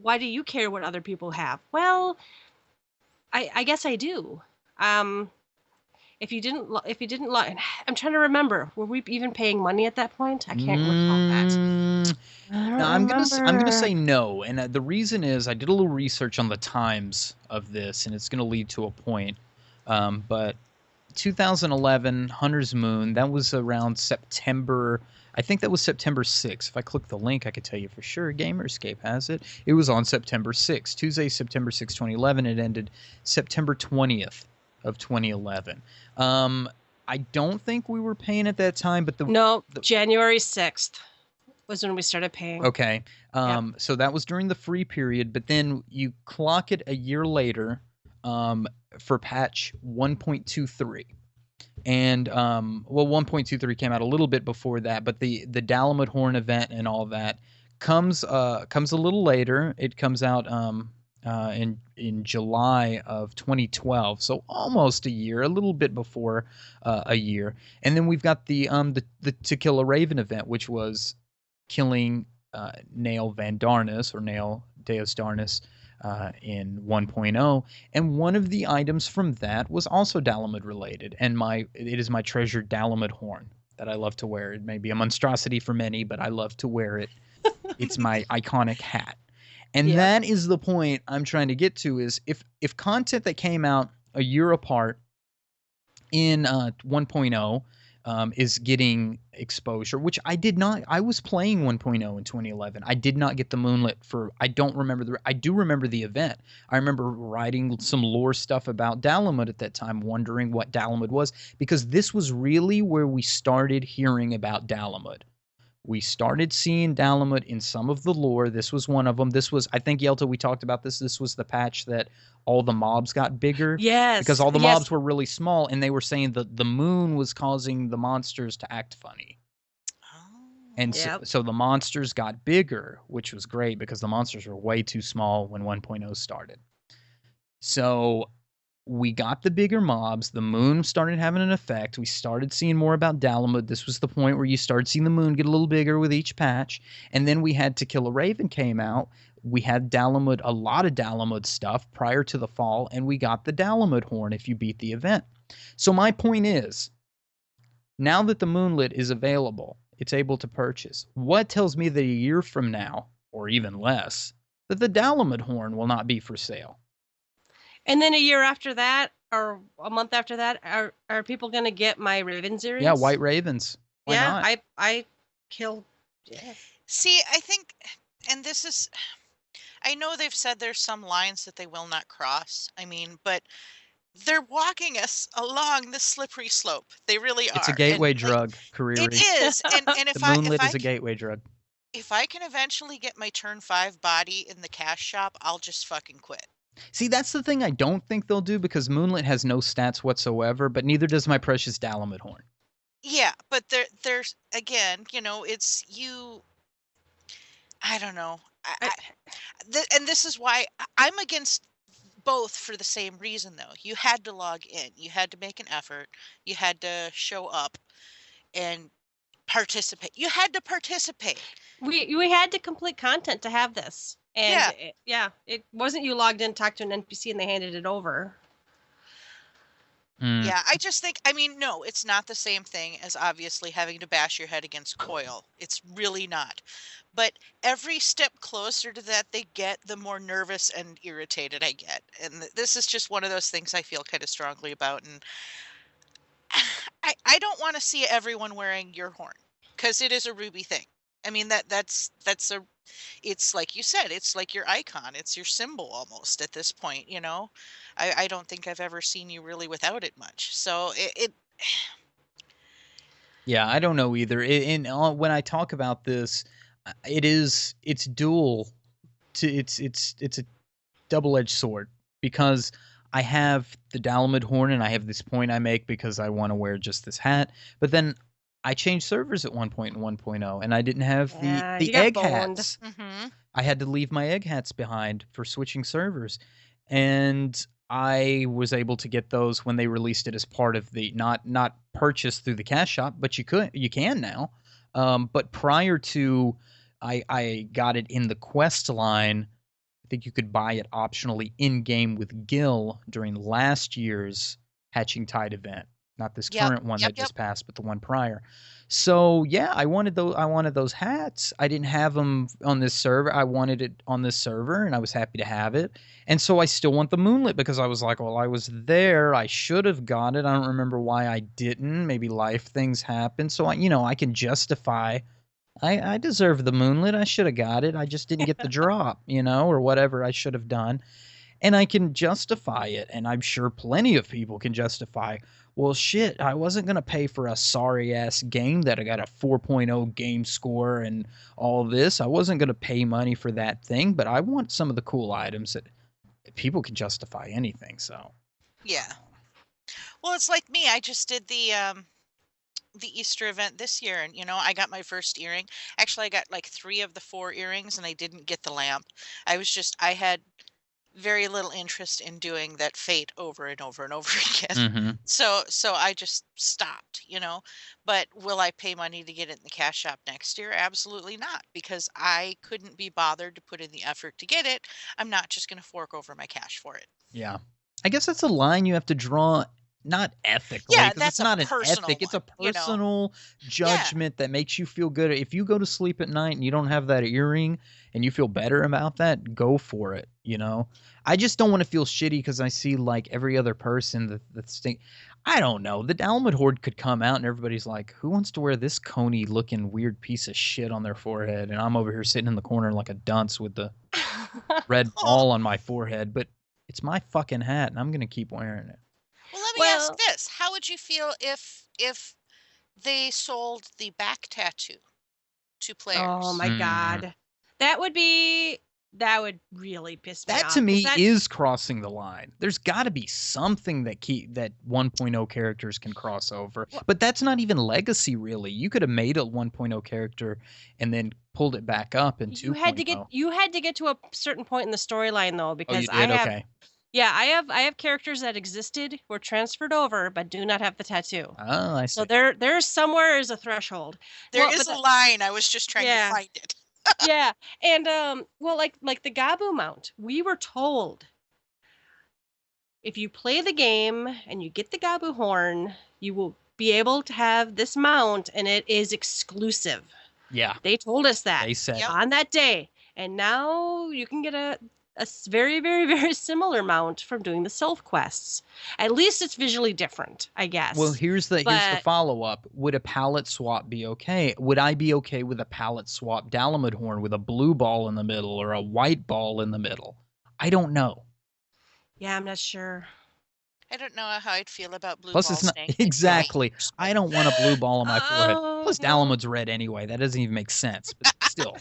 Speaker 1: why do you care what other people have? Well, I guess I do. If you didn't, I'm trying to remember. Were we even paying money at that point? I can't recall that. I
Speaker 2: No,
Speaker 1: don't
Speaker 2: I'm gonna
Speaker 1: remember.
Speaker 2: say no, and the reason is I did a little research on the times of this, and it's gonna lead to a point. But 2011 Hunter's Moon, that was around September. I think that was September 6th. If I click the link, I could tell you for sure. Gamerscape has it. It was on September 6th, Tuesday, September 6th, 2011. It ended September 20th of 2011. I don't think we were paying at that time, but
Speaker 1: No, January 6th was when we started paying.
Speaker 2: okay.
Speaker 1: Yep.
Speaker 2: So that was during the free period, but then you clock it a year later for patch 1.23. And 1.23 came out a little bit before that, but the Dalamud Horn event and all that comes a little later. It comes out in July of 2012, so almost a year, a little bit before a year. And then we've got the To Kill a Raven event, which was killing Nail Van Darnus or Nail Deus Darnus in 1.0, and one of the items from that was also Dalamud related, and it is my treasured Dalamud horn that I love to wear. It may be a monstrosity for many, but I love to wear it. It's my iconic hat. And
Speaker 1: Yep.
Speaker 2: that is the point I'm trying to get to, is if content that came out a year apart in 1.0 is getting exposure, which I did not. I was playing 1.0 in 2011. I did not get the Moonlet for. I don't remember the. I do remember the event. I remember writing some lore stuff about Dalamud at that time, wondering what Dalamud was, because this was really where we started hearing about Dalamud. We started seeing Dalamud in some of the lore. This was one of them. This was, I think, Yelta, we talked about this. This was the patch that all the mobs got bigger. Because
Speaker 1: Yes,
Speaker 2: all the
Speaker 1: yes.
Speaker 2: mobs were really small, and they were saying that the moon was causing the monsters to act funny. And
Speaker 1: Yep.
Speaker 2: so the monsters got bigger, which was great because the monsters were way too small when 1.0 started. So we got the bigger mobs. The moon started having an effect. We started seeing more about Dalamud. This was the point where you started seeing the moon get a little bigger with each patch. And then we had To Kill a Raven came out. We had Dalamud, a lot of Dalamud stuff prior to the fall, and we got the Dalamud horn if you beat the event. So my point is, now that the Moonlet is available, it's able to purchase. What tells me that a year from now, or even less, that the Dalamud horn will not be for sale?
Speaker 1: And then a year after that, or a month after that, are people going to get my Raven series?
Speaker 2: Yeah, White Ravens. Why
Speaker 1: yeah,
Speaker 2: not?
Speaker 1: I killed. Yeah.
Speaker 3: See, I think, and this is, I know they've said there's some lines that they will not cross. I mean, but they're walking us along the slippery slope. They really are.
Speaker 2: It's a gateway
Speaker 3: and,
Speaker 2: drug, Kariri.
Speaker 3: It is, and
Speaker 2: the Moonlet is a gateway drug.
Speaker 3: If I can eventually get my turn 5 body in the cash shop, I'll just fucking quit.
Speaker 2: See, that's the thing I don't think they'll do, because Moonlet has no stats whatsoever, but neither does my precious Dalamud horn.
Speaker 3: Yeah, but there's, again, you know, it's you. I don't know. And this is why I'm against both for the same reason, though. You had to log in. You had to make an effort. You had to show up and participate. You had to participate.
Speaker 1: We had to complete content to have this. And
Speaker 3: Yeah.
Speaker 1: It wasn't you logged in, talked to an NPC, and they handed it over.
Speaker 3: Yeah, I just think, I mean, no, it's not the same thing as obviously having to bash your head against coil. It's really not. But every step closer to that they get, the more nervous and irritated I get. And this is just one of those things I feel kind of strongly about. And I don't want to see everyone wearing your horn, because it is a Ruby thing. I mean, that's a, it's like you said, it's like your icon, it's your symbol almost at this point, you know. I don't think I've ever seen you really without it much. So it
Speaker 2: Yeah, I don't know either. When I talk about this, it's dual. It's a double-edged sword, because I have the Dalamud horn and I have this point I make because I want to wear just this hat, but then I changed servers at one point in 1.0, and I didn't have the egg hats. I had to leave my egg hats behind for switching servers, and I was able to get those when they released it as part of the not purchased through the cash shop, but you can now. But prior to I got it in the quest line, I think you could buy it optionally in game with Gil during last year's Hatching Tide event. Not this current one that just passed, but the one prior. So yeah, I wanted those hats. I didn't have them on this server. I wanted it on this server, and I was happy to have it. And so I still want the Moonlet, because I was like, well, I was there. I should have got it. I don't remember why I didn't. Maybe life things happened. So I can justify. I deserve the Moonlet. I should have got it. I just didn't get the drop, or whatever I should have done. And I can justify it, and I'm sure plenty of people can justify, well, shit, I wasn't going to pay for a sorry-ass game that I got a 4.0 game score and all this. I wasn't going to pay money for that thing, but I want some of the cool items that people can justify anything, so.
Speaker 3: Yeah. Well, it's like me. I just did the Easter event this year, and, I got my first earring. Actually, I got like 3 of the 4 earrings, and I didn't get the lamp. I had very little interest in doing that fate over and over and over again. So I just stopped, But will I pay money to get it in the cash shop next year? Absolutely not, because I couldn't be bothered to put in the effort to get it. I'm not just going to fork over my cash for it.
Speaker 2: Yeah. I guess that's a line you have to draw, not ethically,
Speaker 3: Yeah,
Speaker 2: because it's not an ethic. It's a personal judgment that makes you feel good. If you go to sleep at night and you don't have that earring and you feel better about that, go for it, I just don't want to feel shitty because I see like every other person that's I don't know. The Dalmud Horde could come out and everybody's like, who wants to wear this coney looking weird piece of shit on their forehead? And I'm over here sitting in the corner like a dunce with the red
Speaker 3: Oh,
Speaker 2: ball on my forehead, but it's my fucking hat and I'm going to keep wearing it.
Speaker 3: well, let me ask
Speaker 1: Well,
Speaker 3: this. How would you feel if they sold the back tattoo to
Speaker 1: oh
Speaker 3: players?
Speaker 1: my
Speaker 2: Mm.
Speaker 1: god. That would really piss me
Speaker 2: That to
Speaker 1: off because
Speaker 2: me
Speaker 1: that
Speaker 2: is crossing the line. There's got to be something that 1.0 characters can cross over.
Speaker 1: well,
Speaker 2: But that's not even legacy really. You could have made a 1.0 character and then pulled it back up in 2.0.
Speaker 1: you had to get to a certain point in the storyline though
Speaker 2: Oh, you
Speaker 1: because
Speaker 2: did? Okay.
Speaker 1: I have characters that existed, were transferred over, but do not have the tattoo.
Speaker 2: Oh, I
Speaker 1: So
Speaker 2: see.
Speaker 1: there's somewhere is a threshold.
Speaker 3: There
Speaker 1: But
Speaker 3: is a line. I was just trying to
Speaker 1: yeah,
Speaker 3: find it.
Speaker 1: yeah, and well, like the Gabu mount, we were told if you play the game and you get the Gabu horn, you will be able to have this mount, and it is exclusive.
Speaker 2: Yeah,
Speaker 1: They told us that
Speaker 2: they said
Speaker 3: Yep.
Speaker 2: it.
Speaker 1: on that day, and now you can get a very, very, very similar mount from doing the self quests. At least it's visually different, I guess.
Speaker 2: Well, here's the
Speaker 1: But
Speaker 2: follow-up. Would a palette swap be okay? Would I be okay with a palette swap Dalamud horn with a blue ball in the middle or a white ball in the middle? I don't know.
Speaker 1: yeah, I'm not sure.
Speaker 3: I don't know how I'd feel about blue
Speaker 2: Plus,
Speaker 3: balls
Speaker 2: it's not
Speaker 3: staying in green.
Speaker 2: exactly. I don't want a blue ball on my forehead.
Speaker 1: Oh
Speaker 2: Plus,
Speaker 1: no.
Speaker 2: Dalamud's red anyway. That doesn't even make sense. But still,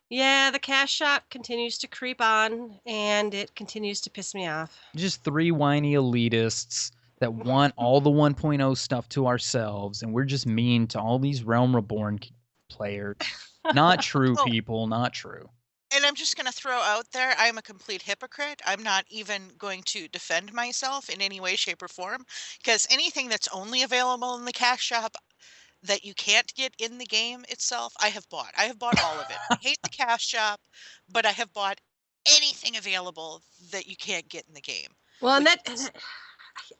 Speaker 1: Yeah, the cash shop continues to creep on, and it continues to piss me off.
Speaker 2: just three whiny elitists that want all the 1.0 stuff to ourselves, and we're just mean to all these Realm Reborn players. Not true,
Speaker 3: Oh,
Speaker 2: people. Not true.
Speaker 3: and I'm just going to throw out there, I'm a complete hypocrite. I'm not even going to defend myself in any way, shape, or form, because anything that's only available in the cash shop that you can't get in the game itself, I have bought. I have bought all of it. I hate the cash shop, but I have bought anything available that you can't get in the game,
Speaker 1: Well, and
Speaker 3: which
Speaker 1: that
Speaker 3: is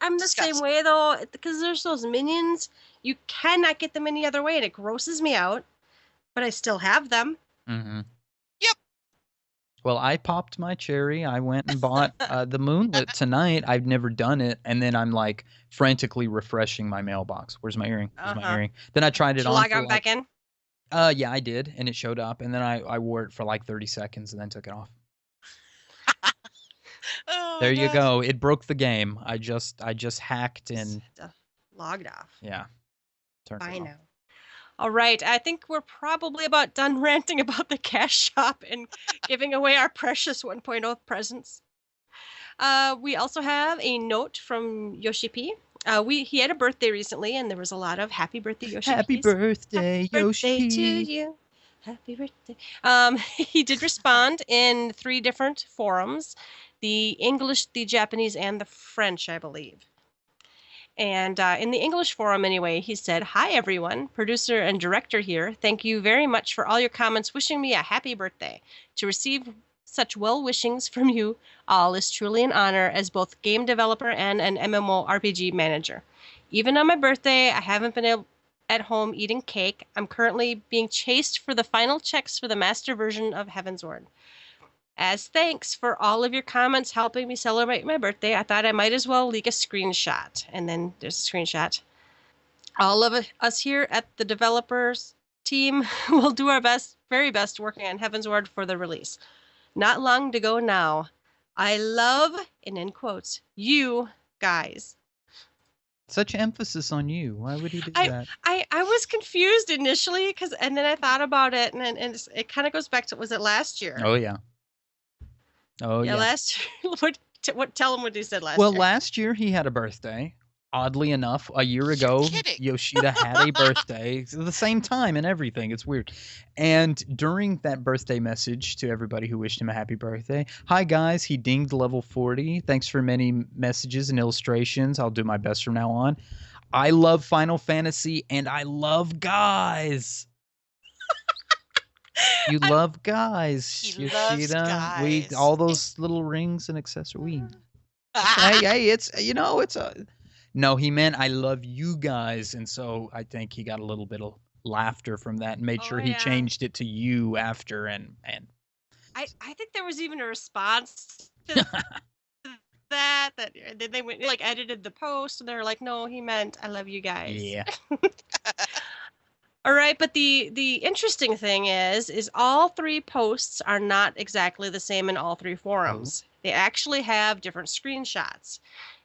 Speaker 1: I'm the same
Speaker 3: disgusting.
Speaker 1: way though, because there's those minions. You cannot get them any other way, and it grosses me out. But I still have them.
Speaker 2: Mm-hmm.
Speaker 3: Yep.
Speaker 2: Well, I popped my cherry. I went and bought the Moonlet tonight. I've never done it, and then I'm like frantically refreshing my mailbox. Where's my earring? Where's my earring? Then I tried
Speaker 1: Did
Speaker 2: it
Speaker 1: you
Speaker 2: on
Speaker 1: log
Speaker 2: for
Speaker 1: on back
Speaker 2: like,
Speaker 1: in?
Speaker 2: yeah, I did, and it showed up, and then I wore it for like 30 seconds, and then took it off.
Speaker 3: Oh
Speaker 2: There
Speaker 3: my
Speaker 2: you
Speaker 3: gosh.
Speaker 2: go. It broke the game. I just hacked and
Speaker 1: Logged off.
Speaker 2: yeah, turned
Speaker 1: Bye
Speaker 2: it off.
Speaker 1: now. All right, I think we're probably about done ranting about the cash shop and giving away our precious 1.0 presents. We also have a note from Yoshi P. He had a birthday recently, and there was a lot of happy birthday Yoshi
Speaker 2: Happy
Speaker 1: Ps.
Speaker 2: birthday,
Speaker 1: Happy birthday to
Speaker 2: Yoshi.
Speaker 1: you. Happy birthday. He did respond in 3 different forums: the English, the Japanese, and the French, I believe. And in the English forum, anyway, he said, "Hi, everyone. Producer and director here. Thank you very much for all your comments wishing me a happy birthday. To receive such well wishings from you all is truly an honor as both game developer and an MMORPG manager. Even on my birthday, I haven't been able at home eating cake. I'm currently being chased for the final checks for the master version of Heavensward. As thanks for all of your comments helping me celebrate my birthday, I thought I might as well leak a screenshot." And then there's a screenshot. "All of us here at the developers team will do our best, very best, working on Heavensward for the release. Not long to go now. I love," and in quotes, "you guys."
Speaker 2: Such emphasis on you. Why would he do
Speaker 1: I
Speaker 2: that?
Speaker 1: I was confused initially and then I thought about it and it kind of goes back to, was it last year?
Speaker 2: Oh yeah. Oh
Speaker 1: Yeah,
Speaker 2: yeah.
Speaker 1: last year. What? Tell him what he said last
Speaker 2: Well,
Speaker 1: year.
Speaker 2: last year he had a birthday. Oddly enough, a year ago,
Speaker 3: kidding.
Speaker 2: Yoshida had a birthday. It's the same time and everything. It's weird. And during that birthday message to everybody who wished him a happy birthday, "Hi guys, he dinged level 40. Thanks for many messages and illustrations. I'll do my best from now on. I love Final Fantasy and I love guys." You
Speaker 1: I-
Speaker 2: love guys,
Speaker 3: He loves
Speaker 2: Yoshida. We
Speaker 3: guys.
Speaker 2: all those little rings and accessories. Hey, it's it's a no. He meant I love you guys, and so I think he got a little bit of laughter from that, and made
Speaker 1: Oh,
Speaker 2: sure he
Speaker 1: yeah.
Speaker 2: changed it to you after, and
Speaker 1: I think there was even a response to that. Then they went like edited the post, and they're like, "No, he meant I love you guys."
Speaker 2: Yeah.
Speaker 1: All right, but the interesting thing is all three posts are not exactly the same in all three forums. They actually have different screenshots.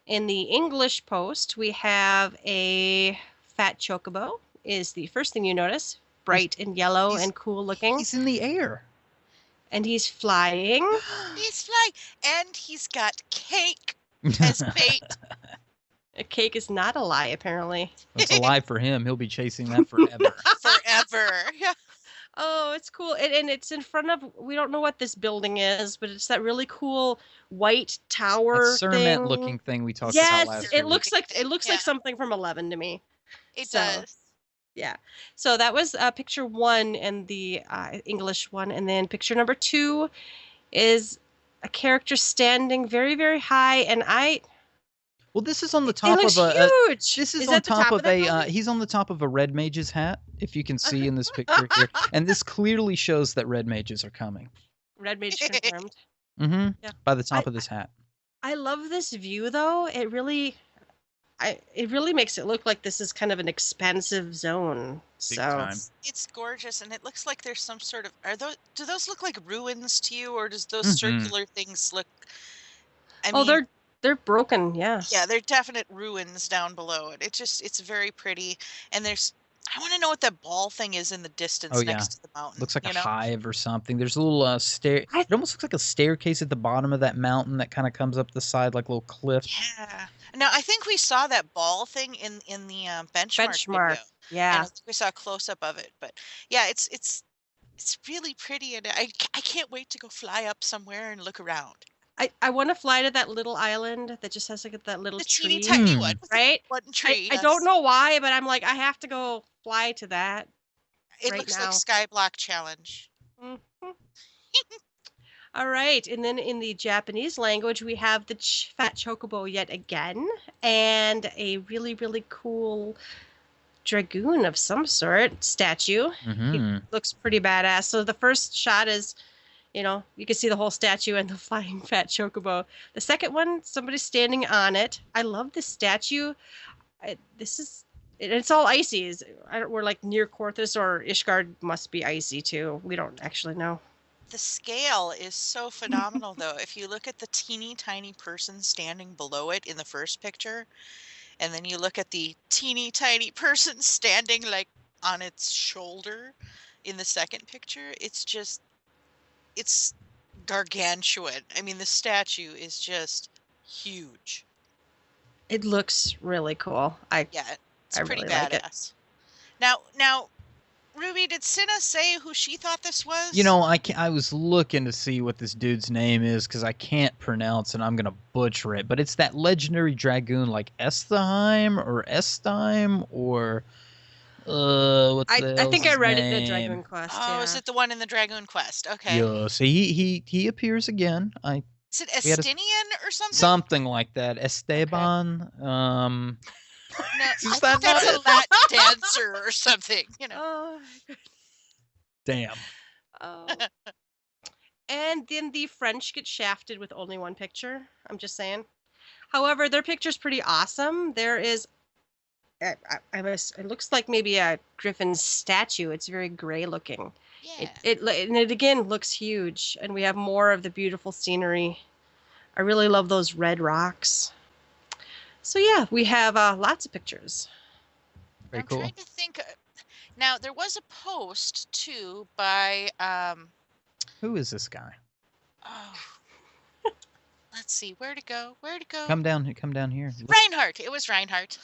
Speaker 1: In the English post, we have a fat chocobo is the first thing you notice, bright and yellow and cool looking,
Speaker 2: He's in the air.
Speaker 1: and he's flying.
Speaker 3: He's flying, and he's got cake as bait.
Speaker 1: A cake is not a lie, apparently.
Speaker 2: It's a lie for him. He'll be chasing that forever.
Speaker 3: Forever. Yeah.
Speaker 1: Oh, it's cool. And it's in front of, we don't know what this building is, but it's that really cool white tower
Speaker 2: That Cermet
Speaker 1: thing.
Speaker 2: looking thing we talked
Speaker 1: Yes,
Speaker 2: about last
Speaker 1: it
Speaker 2: week.
Speaker 1: looks like
Speaker 3: Yeah.
Speaker 1: something from 11 to me.
Speaker 3: It
Speaker 1: So,
Speaker 3: does.
Speaker 1: Yeah. So that was picture 1 in the English one, and then picture number 2 is a character standing very, very high, and
Speaker 2: Well, this is on the
Speaker 1: it
Speaker 2: top
Speaker 1: looks
Speaker 2: of a.
Speaker 1: huge.
Speaker 2: This is on
Speaker 1: that the
Speaker 2: top of
Speaker 1: that
Speaker 2: a.
Speaker 1: building?
Speaker 2: He's on the top of a red mage's hat, if you can see in this picture here, and this clearly shows that red mages are coming.
Speaker 1: Red Mage confirmed.
Speaker 2: Mm-hmm.
Speaker 1: Yeah.
Speaker 2: By the top of this hat.
Speaker 1: I love this view though. It really makes it look like this is kind of an expansive zone.
Speaker 2: Big
Speaker 1: So
Speaker 2: time.
Speaker 3: It's gorgeous, and it looks like there's some sort of. Do those look like ruins to you, or does those
Speaker 2: Mhm.
Speaker 3: circular things look? I
Speaker 1: oh,
Speaker 3: mean,
Speaker 1: they're broken. Yeah.
Speaker 3: yeah, they're definite ruins down below it. It's very pretty, and there's. I want to know what that ball thing is in the distance
Speaker 2: Oh, yeah.
Speaker 3: next to the mountain.
Speaker 2: Looks like
Speaker 3: you
Speaker 2: a
Speaker 3: know?
Speaker 2: hive or something. There's a little stair. It almost looks like a staircase at the bottom of that mountain that kind of comes up the side like a little cliff.
Speaker 3: Yeah. Now I think we saw that ball thing in the benchmark video.
Speaker 1: Yeah.
Speaker 3: And I think we saw a close up of it, but yeah, it's really pretty, and I can't wait to go fly up somewhere and look around.
Speaker 1: I want to fly to that little island that just has like that little
Speaker 3: The
Speaker 1: tree,
Speaker 3: teeny tiny
Speaker 2: Hmm.
Speaker 3: one, with the
Speaker 1: right?
Speaker 3: one tree.
Speaker 1: I don't know why, but I'm like I have to go fly to that.
Speaker 3: It
Speaker 1: right
Speaker 3: looks
Speaker 1: now.
Speaker 3: like Skyblock Challenge.
Speaker 1: Mhm. All right, and then in the Japanese language, we have the fat chocobo yet again, and a really, really cool dragoon of some sort statue.
Speaker 2: Mm-hmm.
Speaker 1: Looks pretty badass. So the first shot is, you can see the whole statue and the flying fat chocobo. The second one, somebody's standing on it. I love this statue. It's all icy. We're like near Korthus, or Ishgard must be icy too. We don't actually know.
Speaker 3: The scale is so phenomenal, though. If you look at the teeny tiny person standing below it in the first picture, and then you look at the teeny tiny person standing like on its shoulder in the second picture, it's gargantuan. I mean, the statue is just huge.
Speaker 1: It looks really cool.
Speaker 3: Yeah, it's
Speaker 1: I
Speaker 3: pretty
Speaker 1: really like it.
Speaker 3: badass. Now, Ruby, did Cinna say who she thought this was?
Speaker 2: You know, I was looking to see what this dude's name is because I can't pronounce and I'm going to butcher it. But it's that legendary dragoon like Estheim or Esteim or... what's the
Speaker 1: I think I
Speaker 2: hell's
Speaker 1: read
Speaker 2: his
Speaker 1: it in the
Speaker 2: name?
Speaker 1: Dragoon Quest.
Speaker 3: Oh,
Speaker 1: Yeah.
Speaker 3: is it the one in the Dragoon Quest? Okay.
Speaker 2: Yeah, so he appears again.
Speaker 3: Is it
Speaker 2: we had a-
Speaker 3: Estinian or something?
Speaker 2: Something like that. Esteban.
Speaker 3: No,
Speaker 2: Is
Speaker 3: I
Speaker 2: that
Speaker 3: think that's
Speaker 2: not
Speaker 3: a Latin dancer or something.
Speaker 1: Oh,
Speaker 2: Damn.
Speaker 1: oh. And then the French get shafted with only one picture. I'm just saying. However, their picture's pretty awesome. There is, it looks like maybe a griffin statue. It's very gray looking.
Speaker 3: Yeah.
Speaker 1: And it again looks huge, and we have more of the beautiful scenery. I really love those red rocks. So yeah, we have lots of pictures.
Speaker 2: Very
Speaker 3: I'm
Speaker 2: cool.
Speaker 3: trying to think. Now, there was a post, too, by...
Speaker 2: Who is this guy?
Speaker 3: Oh, let's see. Where'd it go?
Speaker 2: Come down here. Look.
Speaker 3: Reinhardt. It was Reinhardt.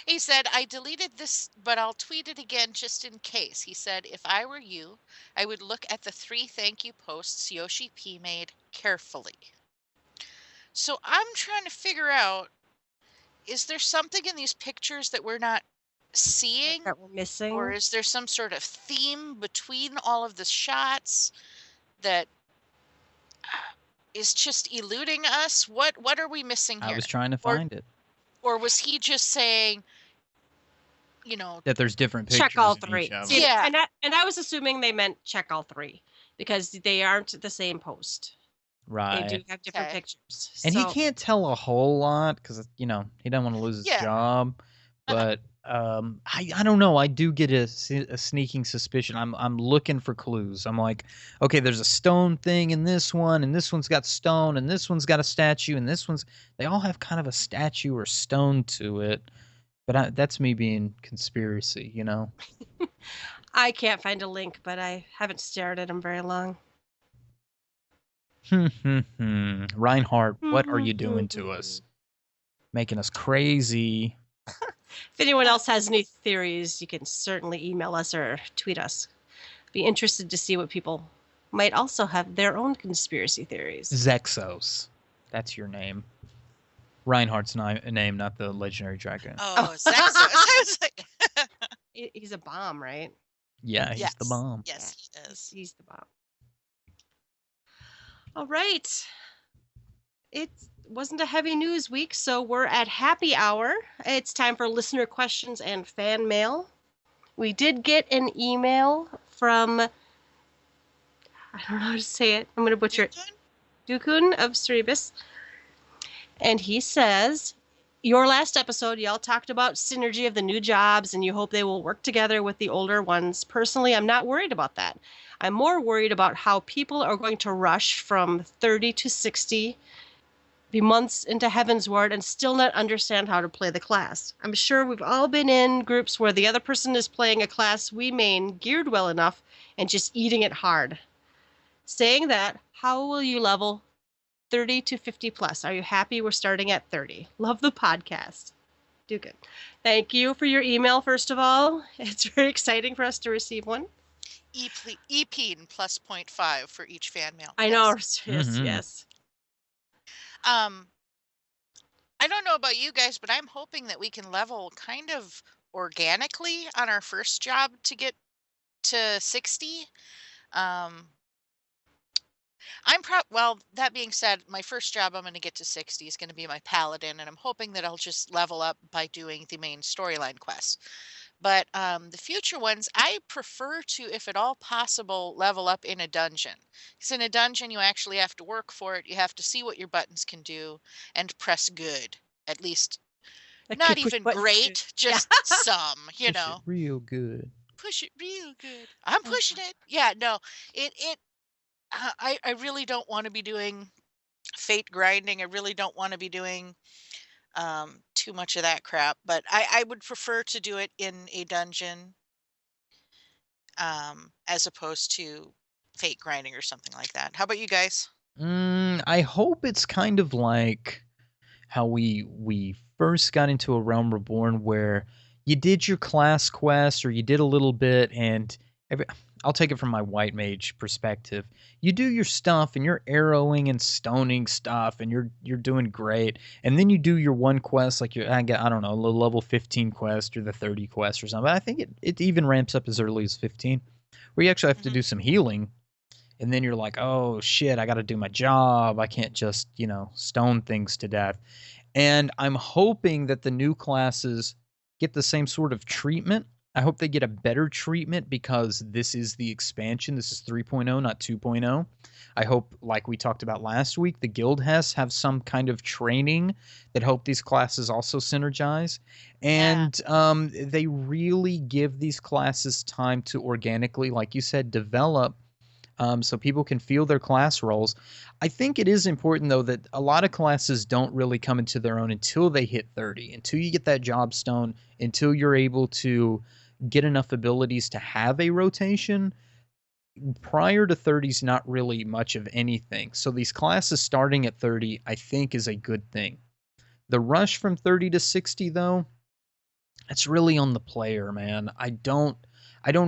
Speaker 3: He said, I deleted this, but I'll tweet it again just in case. He said, if I were you, I would look at the 3 thank you posts Yoshi P made carefully. So I'm trying to figure out, is there something in these pictures that we're not seeing?
Speaker 1: That we're missing.
Speaker 3: Or is there some sort of theme between all of the shots that is just eluding us? What are we missing here?
Speaker 2: I was trying to find it.
Speaker 3: Or was he just saying,
Speaker 2: That there's different pictures.
Speaker 1: Check all
Speaker 2: in
Speaker 1: 3.
Speaker 2: each of them.
Speaker 1: See,
Speaker 3: Yeah.
Speaker 1: and I was assuming they meant check all 3 because they aren't the same post. They do
Speaker 2: Right.
Speaker 1: have different
Speaker 3: Okay.
Speaker 1: pictures.
Speaker 2: And he
Speaker 1: So
Speaker 2: can't tell a whole lot because he doesn't want to lose his
Speaker 3: Yeah.
Speaker 2: job. But I don't know. I do get a sneaking suspicion. I'm looking for clues. I'm like, okay, there's a stone thing in this one, and this one's got stone, and this one's got a statue, and they all have kind of a statue or stone to it. But that's me being conspiracy,
Speaker 1: I can't find a link, but I haven't stared at them very long.
Speaker 2: Reinhardt, what are you doing to us? Making us crazy.
Speaker 1: If anyone else has any theories, you can certainly email us or tweet us. Be interested to see what people might also have their own conspiracy theories.
Speaker 2: Zexos. That's your name. Reinhardt's name, not the legendary dragon.
Speaker 3: Oh, Zexos. I was like,
Speaker 1: He's a bomb, right?
Speaker 2: Yeah, he's the bomb.
Speaker 3: Yes, he is.
Speaker 1: He's the bomb. All right. It wasn't a heavy news week, so we're at happy hour. It's time for listener questions and fan mail. We did get an email from, I don't know how to say it. I'm going to butcher it. Dukun of Cerebus. And he says, your last episode, y'all talked about synergy of the new jobs, and you hope they will work together with the older ones. Personally, I'm not worried about that. I'm more worried about how people are going to rush from 30 to 60, be months into Heaven's Ward, and still not understand how to play the class. I'm sure we've all been in groups where the other person is playing a class we main geared well enough and just eating it hard. Saying that, how will you level 30 to 50 plus? Are you happy we're starting at 30? Love the podcast. Do good. Thank you for your email, first of all. It's very exciting for us to receive one.
Speaker 3: EP plus 0.5 for each fan mail.
Speaker 1: I know. Yes, yes.
Speaker 3: I don't know about you guys, but I'm hoping that we can level kind of organically on our first job to get to 60. Well, that being said, my first job I'm going to get to 60 is going to be my paladin, and I'm hoping that I'll just level up by doing the main storyline quests. But the future ones, I prefer to, if at all possible, level up in a dungeon. Because in a dungeon, you actually have to work for it. You have to see what your buttons can do and press good. At least, not even great, just some,
Speaker 2: Push it real good.
Speaker 3: Push it real good. I'm pushing it. Yeah, no, I really don't want to be doing fate grinding. I really don't want to be doing too much of that crap, but I would prefer to do it in a dungeon as opposed to fate grinding or something like that. How about you guys?
Speaker 2: I hope it's kind of like how we first got into A Realm Reborn, where you did your class quest or you did a little bit, and I'll take it from my white mage perspective. You do your stuff and you're arrowing and stoning stuff and you're doing great. And then you do your one quest, like I don't know, the level 15 quest or the 30 quest or something. I think it even ramps up as early as 15, where you actually have to do some healing. And then you're like, oh shit, I got to do my job. I can't just, stone things to death. And I'm hoping that the new classes get the same sort of treatment. I hope they get a better treatment because this is the expansion. This is 3.0, not 2.0. I hope, like we talked about last week, the guild has have some kind of training that help these classes also synergize. And they really give these classes time to organically, like you said, develop so people can feel their class roles. I think it is important, though, that a lot of classes don't really come into their own until they hit 30, until you get that job stone, until you're able to get enough abilities to have a rotation. Prior to 30 is not really much of anything. So these classes starting at 30, I think, is a good thing. The rush from 30 to 60, though, it's really on the player, man. I don't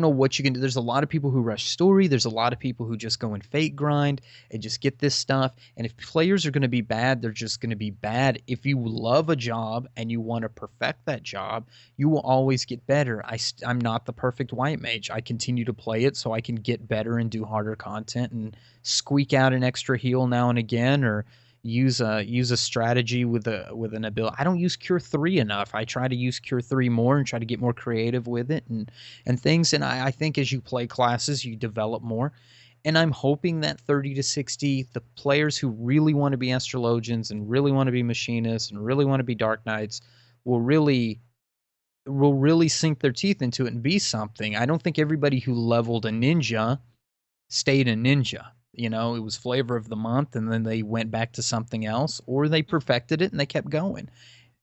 Speaker 2: know what you can do. There's a lot of people who rush story. There's a lot of people who just go and fate grind and just get this stuff. And if players are going to be bad, they're just going to be bad. If you love a job and you want to perfect that job, you will always get better. I'm not the perfect white mage. I continue to play it so I can get better and do harder content and squeak out an extra heal now and again, or use a strategy with an ability. I don't use Cure 3 enough. I try to use Cure 3 more and try to get more creative with it and things. And I think as you play classes, you develop more. And I'm hoping that 30 to 60, the players who really want to be astrologians and really want to be machinists and really want to be dark knights will really sink their teeth into it and be something. I don't think everybody who leveled a ninja stayed a ninja. You know, it was flavor of the month and then they went back to something else, or they perfected it and they kept going.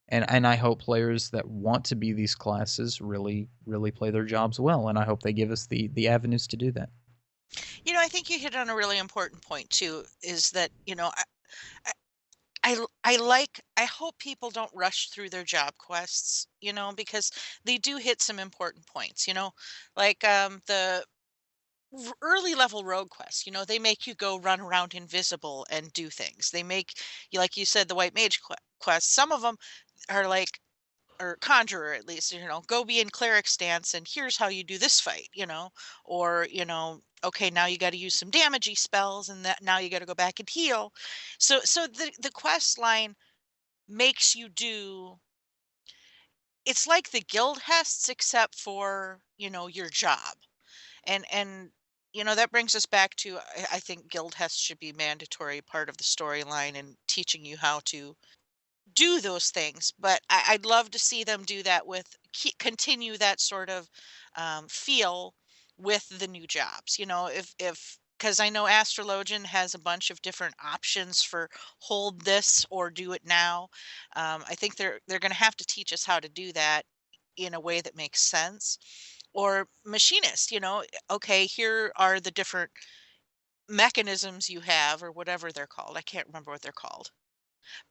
Speaker 2: And I hope players that want to be these classes really play their jobs well, and I hope they give us the avenues to do that.
Speaker 3: I think you hit on a really important point too, is that, I hope people don't rush through their job quests, because they do hit some important points, like the early level rogue quests, they make you go run around invisible and do things. They make you, like you said, the white mage quests. Some of them are like, or conjurer at least, go be in cleric stance and here's how you do this fight, or, okay, now you got to use some damagey spells and that now you got to go back and heal. So the quest line makes you do, it's like the guild hests except for, your job. And that brings us back to, I think guild hests should be mandatory part of the storyline and teaching you how to do those things, but I'd love to see them do that with continue that sort of feel with the new jobs. If because I know Astrologian has a bunch of different options for hold this or do it now. I think they're going to have to teach us how to do that in a way that makes sense. Or machinist, okay, here are the different mechanisms you have, or whatever they're called. I can't remember what they're called,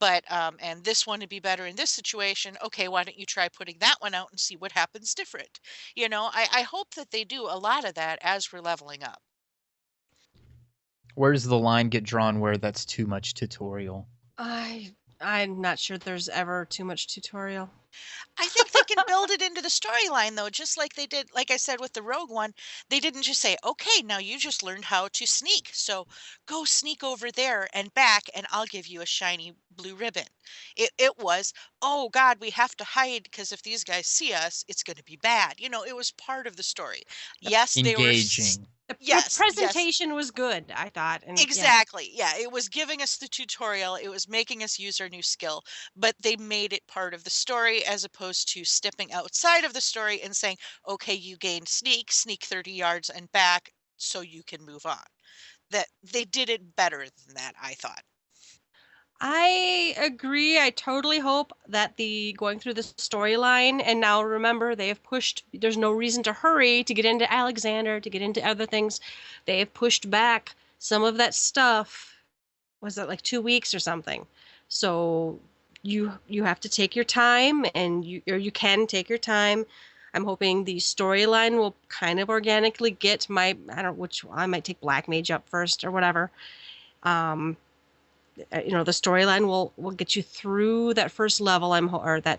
Speaker 3: but and this one would be better in this situation. Okay, why don't you try putting that one out and see what happens different? I hope that they do a lot of that as we're leveling up.
Speaker 2: Where does the line get drawn where that's too much tutorial?
Speaker 1: I'm not sure there's ever too much tutorial.
Speaker 3: I think they can build it into the storyline though, just like they did, like I said with the rogue one. They didn't just say, okay, now you just learned how to sneak, so go sneak over there and back and I'll give you a shiny blue ribbon. It was, oh God, we have to hide because if these guys see us, it's going to be bad. It was part of the story.
Speaker 1: The
Speaker 3: Yes, they were
Speaker 2: Engaging.
Speaker 1: the
Speaker 3: yes.
Speaker 1: presentation was good, I thought, and yeah.
Speaker 3: Exactly. Yeah, it was giving us the tutorial, it was making us use our new skill, but they made it part of the story as opposed to stepping outside of the story and saying, "Okay, you gained sneak 30 yards and back so you can move on." That they did it better than that, I thought.
Speaker 1: I agree. I totally hope that the going through the storyline, and now remember they have pushed, there's no reason to hurry to get into Alexander, to get into other things. They have pushed back some of that stuff. Was that like 2 weeks or something? So you have to take your time, and you can take your time. I'm hoping the storyline will kind of organically get my, I don't know which, I might take Black Mage up first or whatever. Um, the storyline will get you through that first level. Or that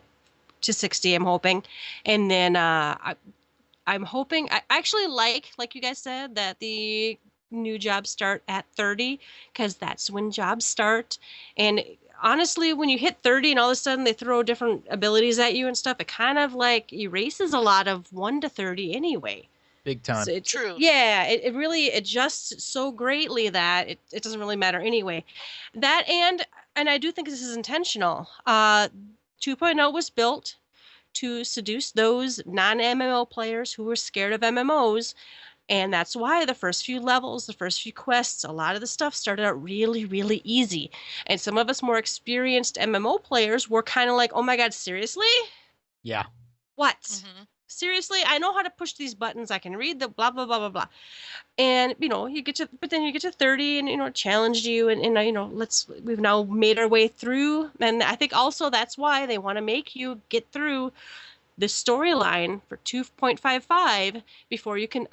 Speaker 1: to 60. I'm hoping, and then I'm hoping. I actually like you guys said that the new jobs start at 30 because that's when jobs start. And honestly, when you hit 30 and all of a sudden they throw different abilities at you and stuff, it kind of like erases a lot of 1 to 30 anyway.
Speaker 2: Big time.
Speaker 1: So
Speaker 3: True.
Speaker 1: yeah, it really adjusts so greatly that it doesn't really matter anyway. That and I do think this is intentional. 2.0 was built to seduce those non-MMO players who were scared of MMOs, and that's why the first few levels, the first few quests, a lot of the stuff started out really, really easy. And some of us more experienced MMO players were kind of like, "Oh my God, seriously?
Speaker 2: Yeah.
Speaker 1: What? Seriously? I know how to push these buttons. I can read the blah blah blah blah blah." And but then you get to 30, and it challenged you, and we've now made our way through, and I think also that's why they want to make you get through the storyline for 2.55 before you can,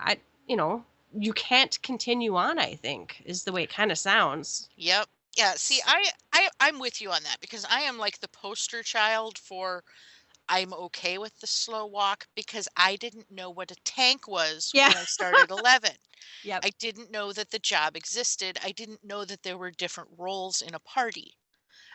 Speaker 1: you can't continue on, I think, is the way it kind of sounds.
Speaker 3: Yep. Yeah, see, I'm with you on that because I am like the poster child for I'm okay with the slow walk because I didn't know what a tank was
Speaker 1: Yeah.
Speaker 3: when I started 11.
Speaker 1: Yep.
Speaker 3: I didn't know that the job existed. I didn't know that there were different roles in a party.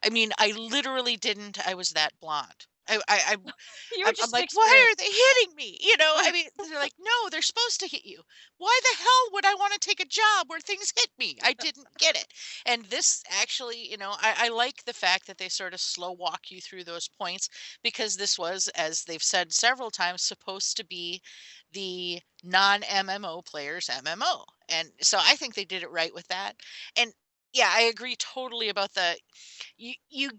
Speaker 3: I mean, I literally didn't. I was that blonde.
Speaker 1: You were
Speaker 3: I'm
Speaker 1: just
Speaker 3: like, why are
Speaker 1: inexperienced.
Speaker 3: they hitting me? You know, I mean, they're like, no, they're supposed to hit you. Why the hell would I want to take a job where things hit me? I didn't get it. And this actually, I like the fact that they sort of slow walk you through those points because this was, as they've said several times, supposed to be the non-MMO players' MMO. And so I think they did it right with that. And yeah, I agree totally about you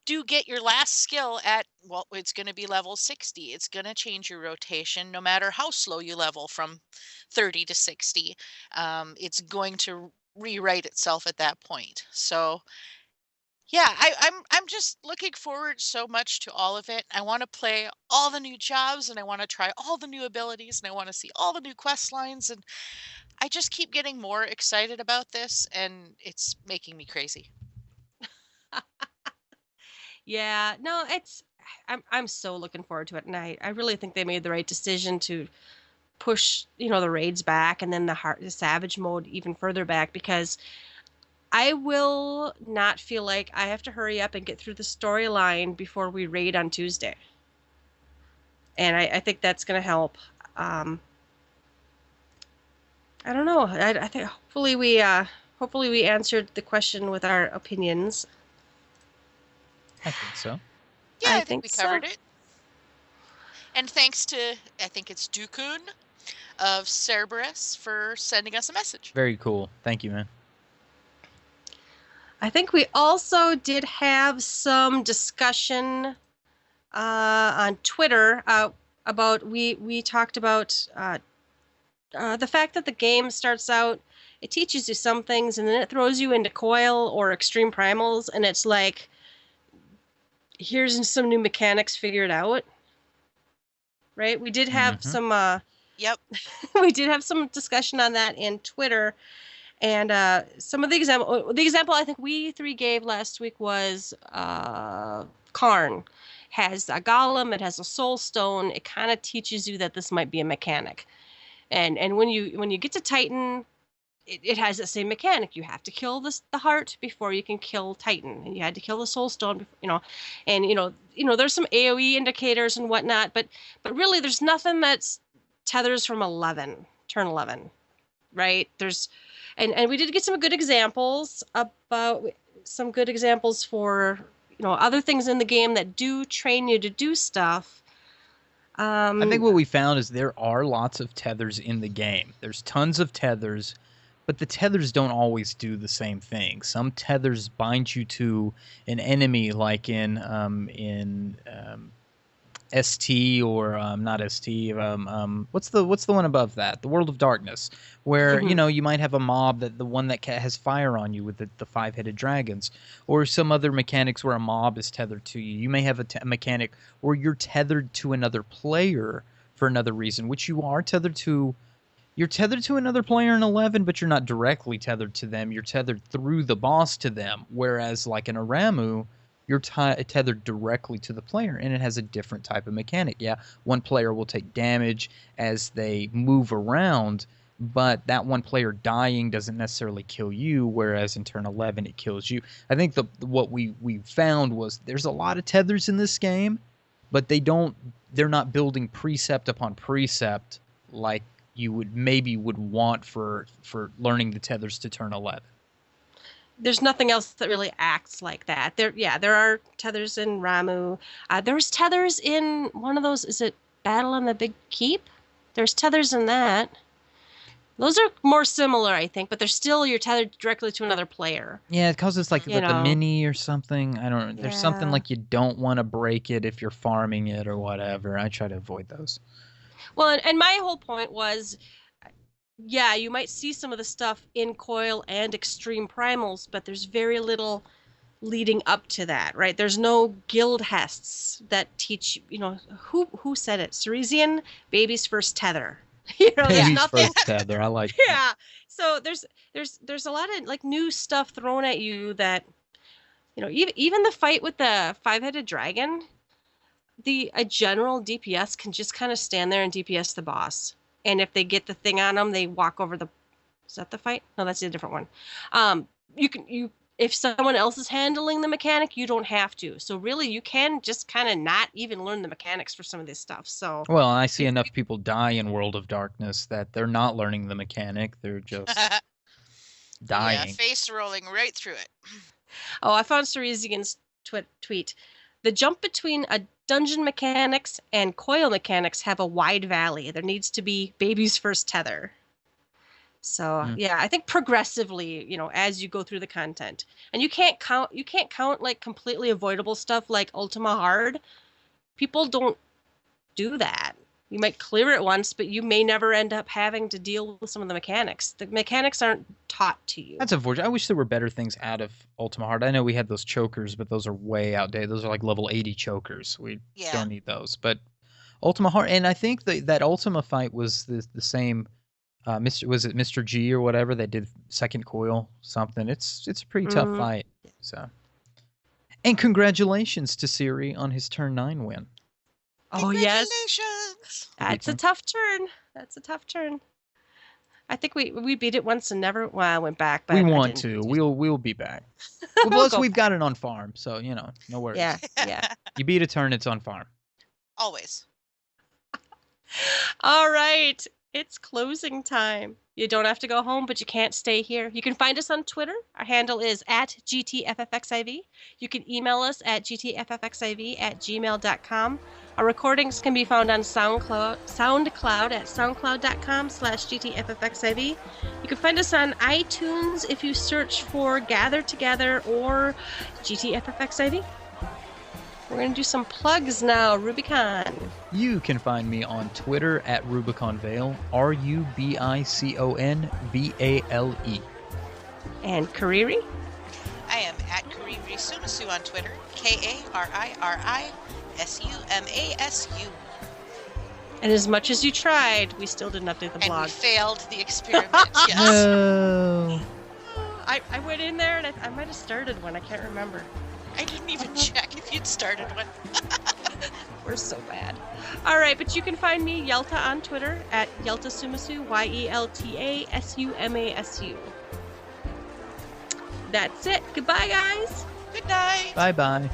Speaker 3: do get your last skill at, well, it's going to be level 60. It's going to change your rotation no matter how slow you level from 30 to 60. It's going to rewrite itself at that point. So yeah, I'm just looking forward so much to all of it. I want to play all the new jobs and I want to try all the new abilities and I want to see all the new quest lines, and I just keep getting more excited about this and it's making me crazy.
Speaker 1: Yeah, no, I'm so looking forward to it, and I really think they made the right decision to push, the raids back and then the savage mode even further back, because I will not feel like I have to hurry up and get through the storyline before we raid on Tuesday. And I think that's going to help. Um, I don't know. I think hopefully we answered the question with our opinions.
Speaker 2: I think so.
Speaker 3: Yeah,
Speaker 1: I
Speaker 3: I think
Speaker 1: think
Speaker 3: we
Speaker 1: so.
Speaker 3: covered it. And thanks to, I think it's Dukun of Cerberus for sending us a message.
Speaker 2: Very cool. Thank you, man.
Speaker 1: I think we also did have some discussion on Twitter about we talked about the fact that the game starts out, it teaches you some things and then it throws you into coil or extreme primals, and it's like, here's some new mechanics figured out. Right? We did have some
Speaker 3: Yep.
Speaker 1: we did have some discussion on that in Twitter. And some of the example I think we three gave last week was Karn has a golem, it has a soul stone. It kind of teaches you that this might be a mechanic. And when you get to Titan, it has the same mechanic. You have to kill the heart before you can kill Titan, and you had to kill the soul stone, and there's some AoE indicators and whatnot, but really there's nothing that's tethers from turn 11, right? And we did get some good examples for other things in the game that do train you to do stuff.
Speaker 2: I think what we found is there are lots of tethers in the game. There's tons of tethers, but the tethers don't always do the same thing. Some tethers bind you to an enemy, like in ST or not ST. What's the one above that? The World of Darkness, where you might have a mob the one that has fire on you with the 5-headed dragons, or some other mechanics where a mob is tethered to you. You may have a mechanic where you're tethered to another player for another reason, which you are tethered to. You're tethered to another player in 11, but you're not directly tethered to them. You're tethered through the boss to them, whereas like in Aramu, you're tethered directly to the player, and it has a different type of mechanic. Yeah, one player will take damage as they move around, but that one player dying doesn't necessarily kill you, whereas in turn 11 it kills you. I think what we found was there's a lot of tethers in this game, but they're not building precept upon precept like you would want for learning the tethers to turn 11.
Speaker 1: There's nothing else that really acts like that. There are tethers in Ramu. There's tethers in one of those. Is it Battle on the Big Keep? There's tethers in that. Those are more similar, I think, but they're still, you're tethered directly to another player.
Speaker 2: Yeah, it causes like the mini or something. I don't know. There's something like you don't want to break it if you're farming it or whatever. I try to avoid those.
Speaker 1: Well, and my whole point was, yeah, you might see some of the stuff in Coil and Extreme Primals, but there's very little leading up to that, right? There's no guild hests that teach, who said it? Ceresian, baby's first tether. There's nothing.
Speaker 2: First tether, I like
Speaker 1: Yeah. That. So there's a lot of like new stuff thrown at you that, even the fight with the 5-headed dragon, a general DPS can just kind of stand there and DPS the boss. And if they get the thing on them, they walk over the. Is that the fight? No, that's a different one. You If someone else is handling the mechanic, you don't have to. So really, you can just kind of not even learn the mechanics for some of this stuff. So
Speaker 2: Well, I see enough people die in World of Darkness that they're not learning the mechanic. They're just
Speaker 3: Yeah,
Speaker 2: dying.
Speaker 3: face rolling right through it.
Speaker 1: oh, I found Ceresian's tweet. The jump between a dungeon mechanics and coil mechanics have a wide valley. There needs to be baby's first tether. So yeah, I think progressively, as you go through the content, and you can't count like completely avoidable stuff like Ultima Hard. People don't do that. You might clear it once, but you may never end up having to deal with some of the mechanics. The mechanics aren't taught to you.
Speaker 2: That's unfortunate. I wish there were better things out of Ultima Hard. I know we had those chokers, but those are way outdated. Those are like level 80 chokers. We don't need those. But Ultima Hard, and I think that Ultima fight was the same. Was it Mr. G or whatever? They did second coil something. It's a pretty tough fight. So, and congratulations to Siri on his turn 9 win.
Speaker 1: Oh yes, that's a tough turn. I think we beat it once and never. Well, I went back, but
Speaker 2: we want to. We'll be back. Plus, we've got it on farm, so no worries.
Speaker 1: Yeah.
Speaker 2: You beat a turn, it's on farm.
Speaker 3: Always.
Speaker 1: All right. It's closing time. You don't have to go home, but you can't stay here. You can find us on Twitter. Our handle is @GTFFXIV. You can email us at gtffxiv@gmail.com. Our recordings can be found on SoundCloud at soundcloud.com/gtffxiv. You can find us on iTunes if you search for Gather Together or GTFFXIV. We're going to do some plugs now. Rubicon.
Speaker 2: You can find me on Twitter at RubiconVale, RubiconVale.
Speaker 1: And Kariri?
Speaker 3: I am at Kariri Sumasu on Twitter, KARIRISUMASU.
Speaker 1: And as much as you tried, we still didn't update the blog.
Speaker 3: And we failed the experiment, yes.
Speaker 2: No.
Speaker 1: I went in there and I might have started one. I can't remember.
Speaker 3: I didn't even check if you'd started one.
Speaker 1: We're so bad. All right, but you can find me, Yelta, on Twitter at Yelta Sumasu, YELTASUMASU. That's it. Goodbye, guys.
Speaker 3: Good night.
Speaker 2: Bye-bye.